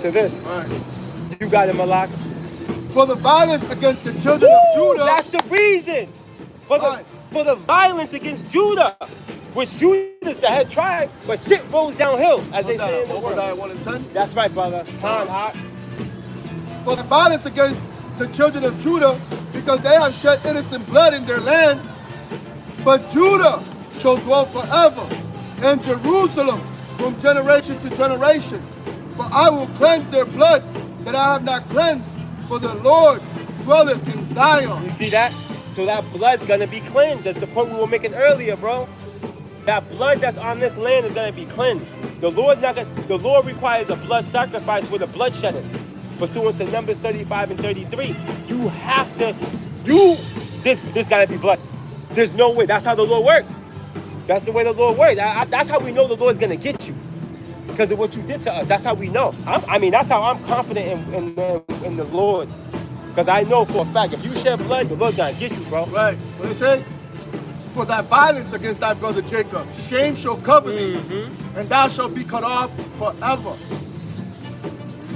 to this. Right. You got it, Malak. For the violence against the children of Judah. That's the reason. For the violence against Judah. Which Judah is the head tribe, but shit rolls downhill, as they say in the word. Obadiah 1 and 10. That's right, brother. For the violence against the children of Judah, because they have shed innocent blood in their land. But Judah shall dwell forever, and Jerusalem from generation to generation. For I will cleanse their blood that I have not cleansed, for the Lord dwelleth in Zion. You see that? So that blood's gonna be cleansed. That's the point we were making earlier, bro. That blood that's on this land is gonna be cleansed. The Lord requires a blood sacrifice with a blood shedding. Pursuant to Numbers 35 and 33, you have to, this gotta be blood. There's no way. That's how the Lord works. That's the way the Lord works. That's how we know the Lord's gonna get you. Because of what you did to us. That's how we know. That's how I'm confident in the Lord. Because I know for a fact, if you shed blood, the Lord's gonna get you, bro. Right. What they say? For thy violence against thy brother Jacob, shame shall cover thee, and thou shalt be cut off forever.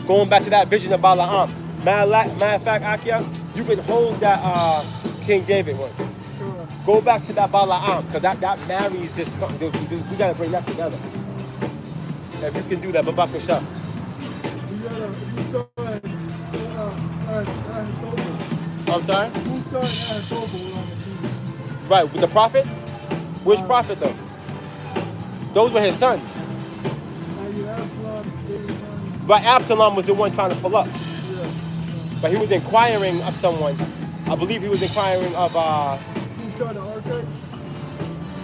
Going back to that vision of Balaam. Matter of fact, Akia, you can hold that King David one. Go back to that Balaam, because that marries this. We gotta bring that together. If you can do that, Babak Rashad. I'm sorry? Right, with the prophet? Which prophet though? Those were his sons. But Absalom was the one trying to pull up. Yeah. But he was inquiring of someone. I believe he was inquiring of Who shot the architect?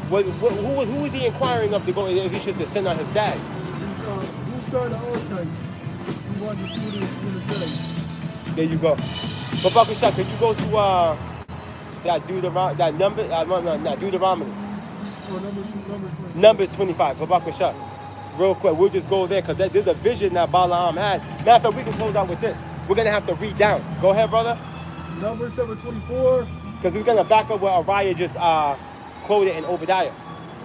who was he inquiring of to go if he should descend on his dad? Who shot the architect? He wanted to see what he was going to say. There you go. But Buckle Shot, could you go to that Deuteronomy, not Deuteronomy, Oh, numbers 20. Numbers 25, Babak Shah. Real quick, we'll just go there because there's a vision that Balaam had. Matter of fact, we can close out with this. We're going to have to read down. Go ahead, brother. Numbers chapter 24. Because we're going to back up what Uriah just quoted in Obadiah.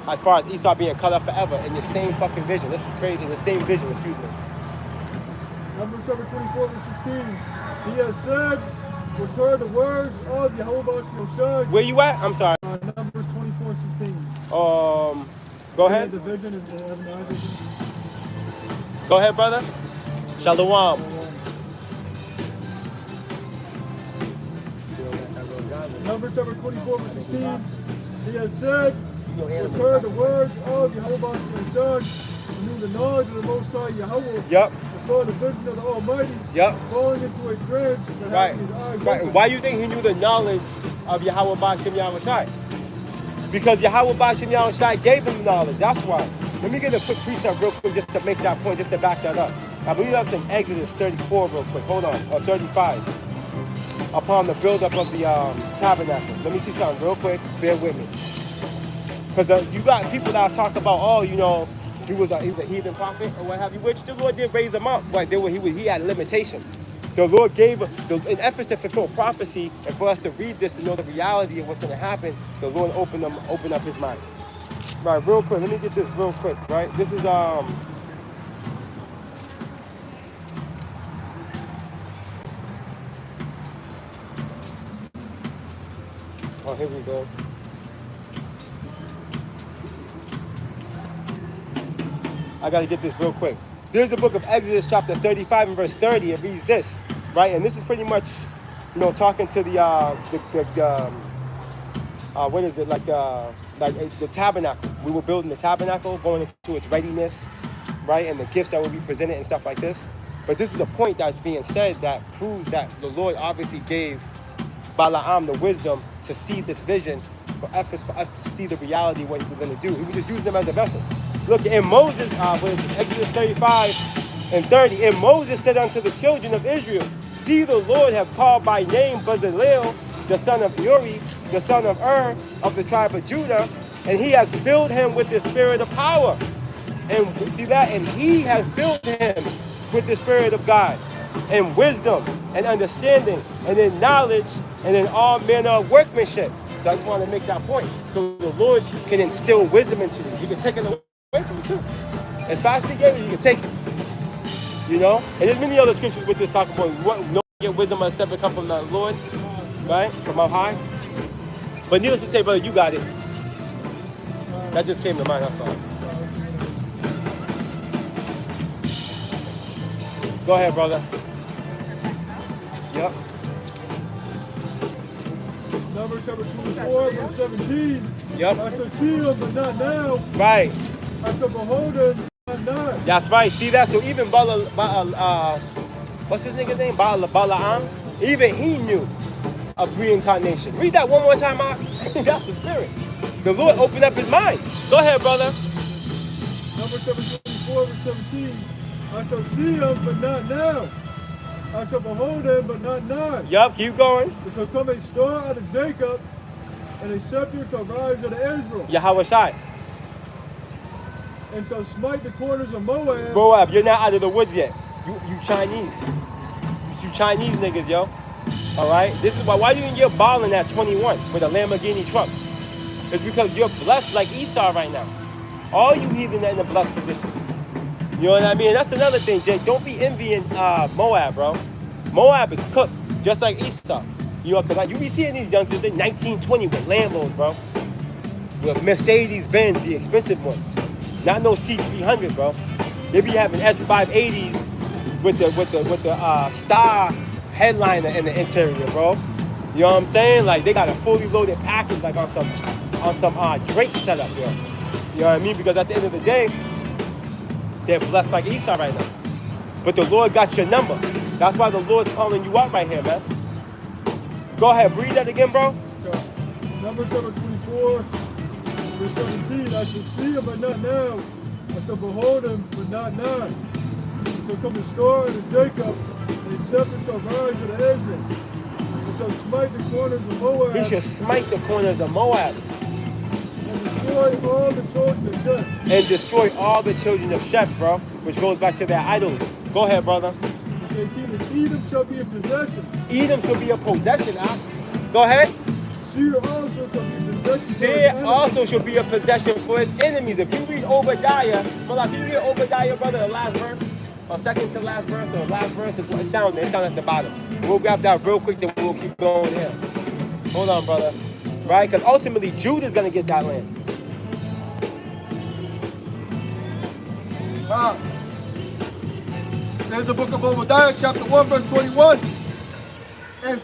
As far as Esau being cut off forever in the same fucking vision. This is crazy. In the same vision, excuse me. Numbers chapter 24, verse 16. He has said, which heard the words of Jehovah Shai. Where you at? I'm sorry. Numbers 24, 16. Go ahead. The vision is the heaven vision. Go ahead, brother. Shalom. Numbers chapter 24, verse 16. He has said, which heard the words of Jehovah Shai, and knew the knowledge of the Most High Yahweh. Yep. And saw the vision of the Almighty. Yep. Falling into a trance. And Right. having his eyes Right. open. And why you think he knew the knowledge of Yahweh Ba'Shem Yahweh Shai? Because Yahweh Ba'Shem Yahweh Shai gave him knowledge. That's why. Let me get a quick precept real quick just to make that point, just to back that up. I believe that's in Exodus 34 real quick. Hold on. Or 35. Upon the buildup of the tabernacle. Let me see something real quick. Bear with me. Because you got people that talk about, oh, you know, he was a heathen prophet or what have you, which the Lord did raise him up, but he had limitations. The Lord gave in efforts to fulfill prophecy and for us to read this and know the reality of what's going to happen, the Lord opened up his mind. Right, real quick, let me get this real quick, right? This is oh, here we go. I got to get this real quick. There's the book of Exodus chapter 35 and verse 30. It reads this, right? And this is pretty much, you know, talking to what is it, like the tabernacle. We were building the tabernacle, going into its readiness, right? And the gifts that will be presented and stuff like this. But this is a point that's being said that proves that the Lord obviously gave Balaam the wisdom to see this vision for efforts for us to see the reality of what he was going to do. He was just using them as a vessel. Look, in Moses, what is this? Exodus 35 and 30. And Moses said unto the children of Israel, see, the Lord have called by name Bezalel, the son of Uri, the son of of the tribe of Judah, and he has filled him with the spirit of power. And see that? And he has filled him with the spirit of God, and wisdom, and understanding, and in knowledge, and in all manner of workmanship. So I just want to make that point. So the Lord can instill wisdom into you. He can take it away from you too. As fast as he gave it, you can take it. You know? And there's many other scriptures with this talk about what no get wisdom except come from the Lord, right? From up high. But needless to say, brother, you got it. That just came to mind, that's all. Go ahead, brother. Yep. Numbers chapter 24, verse 17. Yep. I shall see him, but not now. Right. I shall behold him, but not now. That's right. See that? So even what's his nigga name? Balaam. Even he knew of reincarnation. Read that one more time, Mark. That's the spirit. The Lord opened up his mind. Go ahead, brother. Numbers chapter 24, verse 17. I shall see him, but not now. I shall behold him, but not now. Yup, keep going. There shall come a star out of Jacob, and a scepter shall rise out of Israel, Yahweh Shai. and shall smite the corners of Moab. Moab, you're not out of the woods yet. You Chinese. You Chinese niggas, yo. All right? This is why you didn't get balling at 21 with a Lamborghini truck. It's because you're blessed like Esau right now. All you heathen are in a blessed position. You know what I mean? That's another thing, Jake. Don't be envying Moab, bro. Moab is cooked, just like Esau. You know, because you be seeing these youngsters, they're 19, 20 with Lambos, bro. With Mercedes-Benz, the expensive ones. Not no C300, bro. They be having S580s with the star headliner in the interior, bro. You know what I'm saying? Like they got a fully loaded package, like on some Drake setup, yo. You know what I mean? Because at the end of the day, they're blessed like Esau right now. But the Lord got your number. That's why the Lord's calling you out right here, man. Go ahead, read that again, bro. Numbers chapter 24, verse 17. I shall see him, but not now. I shall behold him, but not now. He shall come to store in Jacob, and his scepter shall rise in Israel. He shall smite the corners of Moab. He should smite the corners of Moab And destroy all the children of death. and destroy all the children of Sheth, bro, which goes back to their idols. Go ahead, brother. Verse 18. And Edom shall be a possession. Edom should be a possession, huh? Go ahead. Seir also shall be a possession. Seir also should be a possession for his enemies. If you read Obadiah, well, if you read Obadiah, brother, the last verse, or second to last verse, or last verse, it's down there. It's down at the bottom. We'll grab that real quick, then we'll keep going here. Hold on, brother. Right? Because ultimately, Judah is going to get that land. There's the book of Obadiah, chapter 1, verse 21. And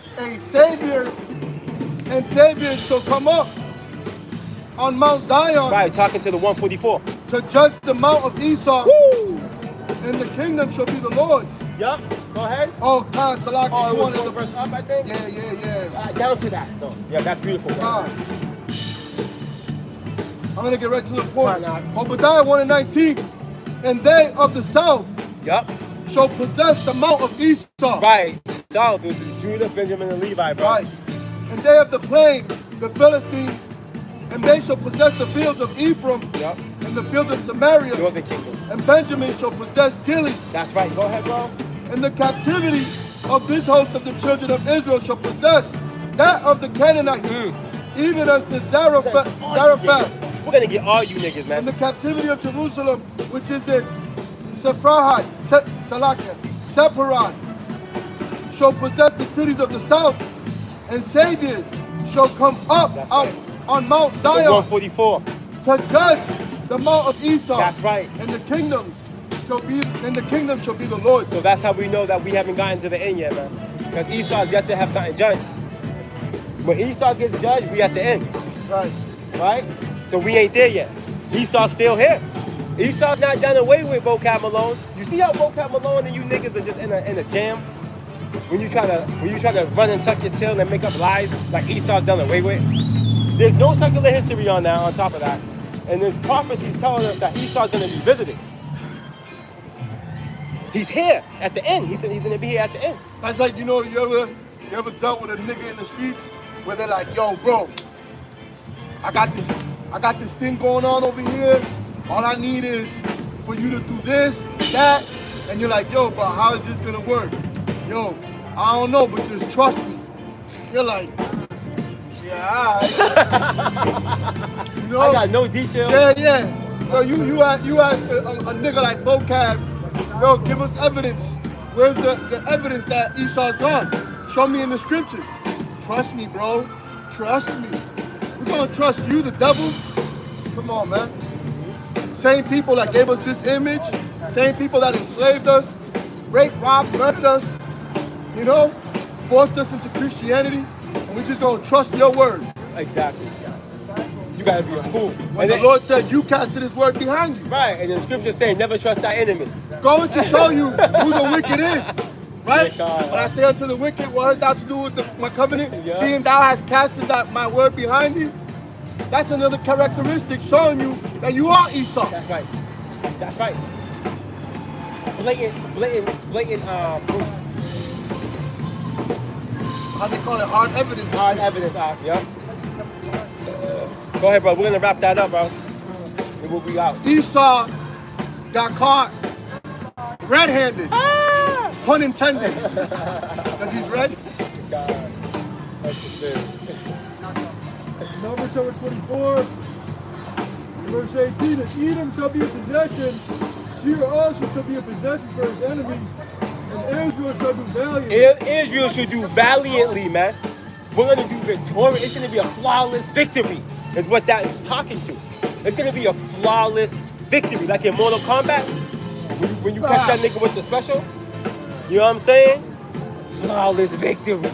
saviors shall come up on Mount Zion Right, talking to the 144. to judge the mount of Esau, Woo! and the kingdom shall be the Lord's. Yup. Go ahead. Oh, Khan Salaki, Oh, it you was wanted the the verse up, I think? Yeah. Down to that, though. Yeah, that's beautiful. Khan. I'm gonna get right to the point. Khan, Obadiah 1 and 19. And they of the south Yup. shall possess the mount of Esau. Right. South, this is Judah, Benjamin, and Levi, bro. Right. And they of the plain, the Philistines, and they shall possess the fields of Ephraim Yup. and the fields of Samaria. Northern Kingdom. And Benjamin shall possess Gilead. That's right. Go ahead, bro. And the captivity of this host of the children of Israel shall possess that of the Canaanites, even unto Zarephath. We're gonna get all you niggas, And man. the captivity of Jerusalem, which is in Sepharad, shall possess the cities of the south, and saviors shall come up That's out right. on Mount The Zion 144. to judge the mount of Esau. That's right. And the kingdom shall be the Lord's. So that's how we know that we haven't gotten to the end yet, man. Because Esau's yet to have gotten judged. When Esau gets judged, we at the end, Right. right? So we ain't there yet. Esau's still here. Esau's not done away with Vocab Malone. You see how Vocab Malone and you niggas are just in a jam? When you try to run and tuck your tail and make up lies like Esau's done away with. There's no secular history on that. On top of that, and there's prophecies telling us that Esau's going to be visited. He's here at the end. He's going to be here at the end. That's like, you ever dealt with a nigga in the streets where they're like, yo, bro, I got this thing going on over here. All I need is for you to do this, that, and you're like, yo, but how is this gonna work? Yo, I don't know, but just trust me. You're like, yeah, all right. You know? I got no details. Yeah. So you ask a nigga like Vocab, yo, give us evidence. Where's the evidence that Esau's gone? Show me in the scriptures. Trust me, bro. Trust me. We're gonna trust you, the devil? Come on, man. Same people that gave us this image, same people that enslaved us, raped, robbed, murdered us, forced us into Christianity, and we just gonna trust your word. Exactly. You gotta be a fool. When the Lord said you casted his word behind you. Right, and the scripture saying never trust thy enemy. Going to show you who the wicked is. Right? God. When I say unto the wicked, what has that to do with my covenant? Yeah. Seeing thou hast casted my word behind you. That's another characteristic showing you that you are Esau. That's right. That's right. Blatant proof. How they call it? Hard evidence. Hard evidence out. Yep. Go ahead, bro. We're gonna wrap that up, bro. And we'll be out. Esau got caught red-handed. Pun intended. Because he's red. God. That's the spirit. Numbers chapter 24, verse 18. And Edom shall be a possession, Seir also shall be a possession for his enemies, and Israel shall do valiantly. Israel should do valiantly, man. We're gonna do victorious. It's gonna be a flawless victory. Is what that is talking to. It's gonna be a flawless victory, like in Mortal Kombat. When you catch that nigga with the special, you know what I'm saying? Flawless victory.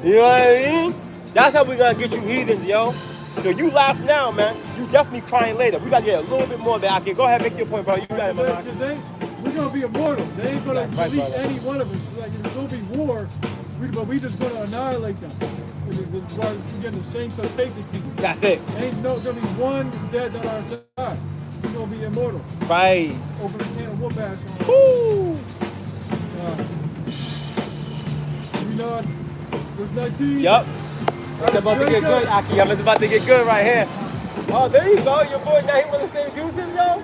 You know what I mean? That's how we're gonna get you heathens, yo. So you laugh now, man. You definitely crying later. We gotta get a little bit more there. I can go ahead and make your point, bro. You got it, man. Because we we're gonna be immortal. They ain't gonna That's right, delete brother. any one of us. It's like there's gonna be war, but we just gonna annihilate them. Again, the saints will take the kingdom. That's it. Ain't no gonna be one dead on our side. We're gonna be immortal. Right. Open a can of whoop ass on. Woo. You know, verse 19. Yup. It's about to get good, Aki. It's about to get good right here. Oh, there you go. Your boy, now he wants to say deuces, yo.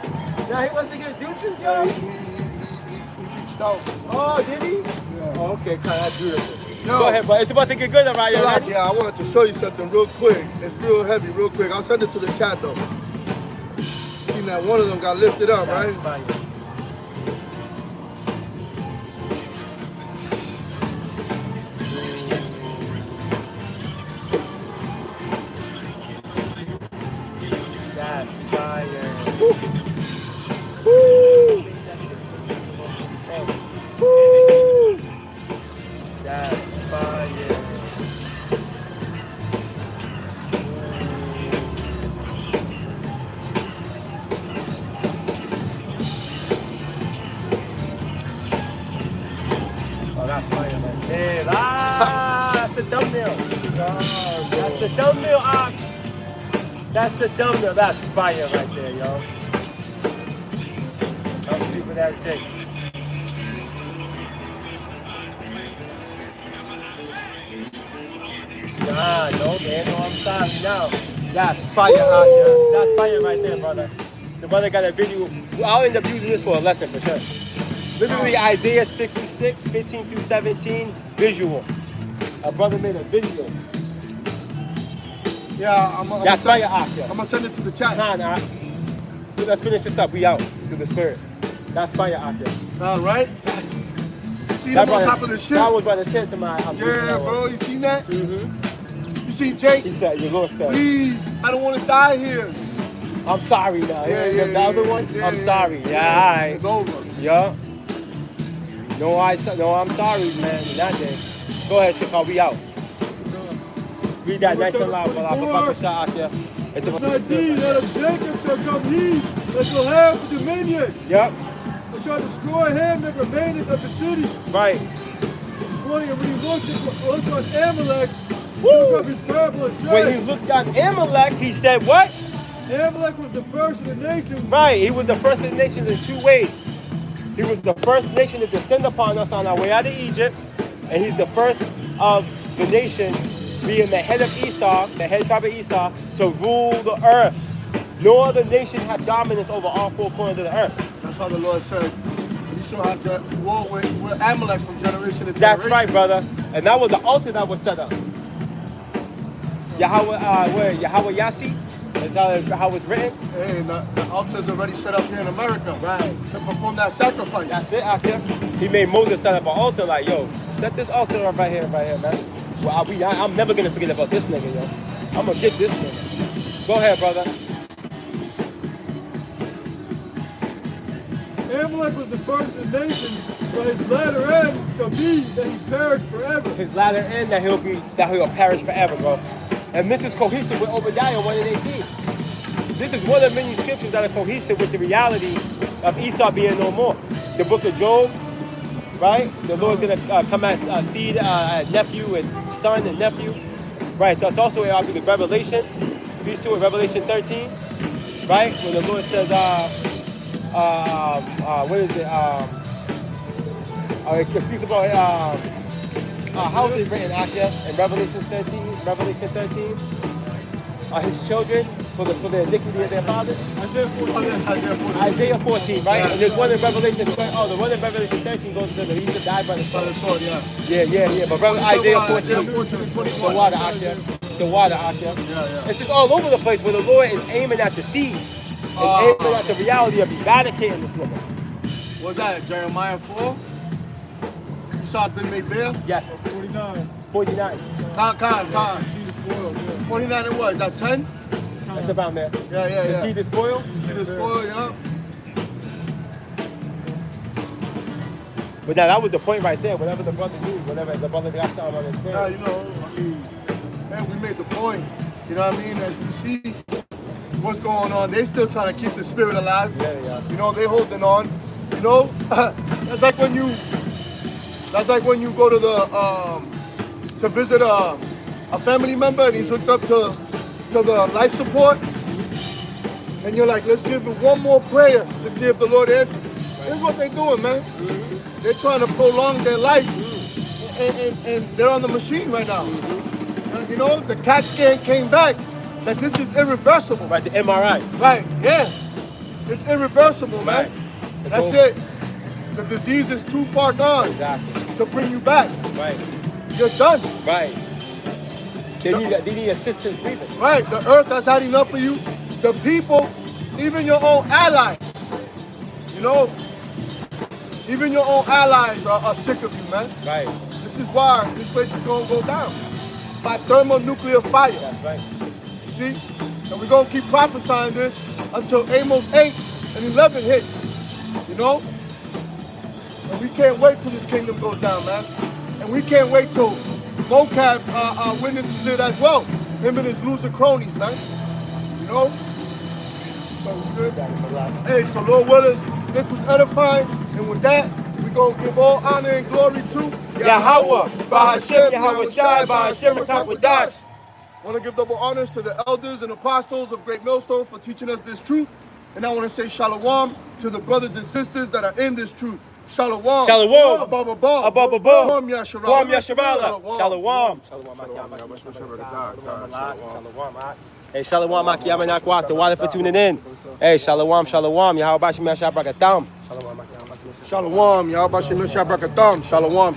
Now he wants to get deuces, yo. He reached out. Oh, did he? Yeah. Oh, okay, that's beautiful. Yo. Go ahead, but it's about to get good, right? You Salak, ready? yeah, I wanted to show you something real quick. It's real heavy, real quick. I'll send it to the chat though. Seen that one of them got lifted up, right? That's fire. That's fire. Woo. Woo. Woo. That's fire. Oh, that's fire right there. Ah, that's the thumbnail. That's the thumbnail, Ox. That's the thumbnail. That's fire right there, yo. I'm stupid ass shit. Nah, no, man. No, I'm sorry. No. That's fire out there. That's fire right there, brother. The brother got a video. I'll end up using this for a lesson for sure. Literally Isaiah 66, 15 through 17, visual. A brother made a video. Yeah, I'm That's fire out there. I'm gonna send it to the chat. Nah. Let's finish this up. We out through the spirit. That's fire out there. All right. You see him on top of the ship? That was by the tent to my Yeah, bro. You seen that? Mm-hmm. You seen Jake? He said, your Lord said, Please, I don't want to die here. I'm sorry now. Yeah, The other one? yeah, I'm yeah. sorry. Yeah, all right. It's over. Yeah. No, I'm sorry, man. That day. Go ahead, Shakar. We out. Read that nice and loud, brother. I'm about to shout out there. It's about to be 19, good, out of Jacob shall come he that shall have the dominion. Yep. And shall destroy him that remaineth of the city. Right. 20, and when he looked on Amalek, he Woo! took up his parable and When he said, looked at Amalek, he said what? Amalek was the first of the nations. Right. He was the first of the nations in two ways. He was the first nation to descend upon us on our way out of Egypt. And he's the first of the nations, being the head of Esau, the head tribe of Esau, to rule the earth. No other nation had dominance over all four corners of the earth. That's how the Lord said he shall have to war with Amalek from generation to generation. That's right, brother. And that was the altar that was set up. Yahweh Yassi is how it's written. Hey, the altar's already set up here in America. Right. To perform that sacrifice. That's it out there. He made Moses set up an altar like, yo, set this altar up right here, man. Well, I'm never gonna forget about this nigga, yo. I'm gonna get this nigga. Go ahead, brother. Amalek was the first of the nations, but his latter end shall be that he perish forever. His latter end that he'll perish forever, bro. And this is cohesive with Obadiah 1 and 18. This is one of many scriptures that are cohesive with the reality of Esau being no more. The book of Job, right? The Lord's gonna come as seed, nephew and son and nephew. Right, that's also in the Revelation. These two in Revelation 13, right? When the Lord says, what is it? It speaks about how is it written out there in Revelation 13? Revelation 13. His children for the iniquity of their fathers. Isaiah 14. Oh, that's Isaiah 14. Isaiah 14, right? Yeah. And there's one in Revelation. The one in Revelation 13 goes to the he should die by the By the sword. sword, yeah. Yeah. But Isaiah 14, Isaiah 14 and 21. the water out there. The water out there. Yeah. It's just all over the place where the Lord is aiming at the seed. And aiming at the reality of eradicating this nigga. What's that? Jeremiah 4? Esau's been made bare? Yes. 49. 49. Con. See the spoil, yeah. 49 and what? Is that 10? That's about there. Yeah. The seed is spoiled. See the spoil, yeah? But now that was the point right there. Whatever the brother knew, whatever the brother got something on his Yeah, spirit. you know, I mean, man, we made the point. You know what I mean? As we see what's going on, they still trying to keep the spirit alive. Yeah. You know, they holding on. You You know, that's like when you go to the to visit a family member and he's hooked up to the life support, and you're like, let's give it one more prayer to see if the Lord answers. Here's what they're doing, man. They're trying to prolong their life, and they're on the machine right now. You know, the CAT scan came back that this is irreversible. Right, the MRI. Right, yeah. It's irreversible, man. Right. That's it. The disease is too far gone Exactly. to bring you back. Right. You're done. Right. They need assistance breathing. Right. The earth has had enough of you. The people, even your own allies, you know, even your own allies are sick of you, man. Right. This is why this place is going to go down. By thermonuclear fire. That's right. You see? And we're going to keep prophesying this until Amos 8 and 11 hits. You know? And we can't wait till this kingdom goes down, man. And we can't wait till Vocab witnesses it as well. Him and his loser cronies, man. You know? So we good. Hey, so Lord willing, this was edifying. And with that, we're going to give all honor and glory to Yahweh, Bahashem, Yahweh Shai, Bahashem, Rakakwadash. I want to give double honors to the elders and apostles of Great Millstone for teaching us this truth. And I want to say shalom to the brothers and sisters that are in this truth. Shalom. Shalom. Ababa. Ababa. Kwam Yasharala. Kwam Yasharala. Shalom. Hey, shalom, Makiyama Nakwat, the water for tuning in. Hey, shalom, shalom. Yahweh Shem Yashab Brakatam. Shalom. Yahweh Shem Yashab Brakatam. Shalom.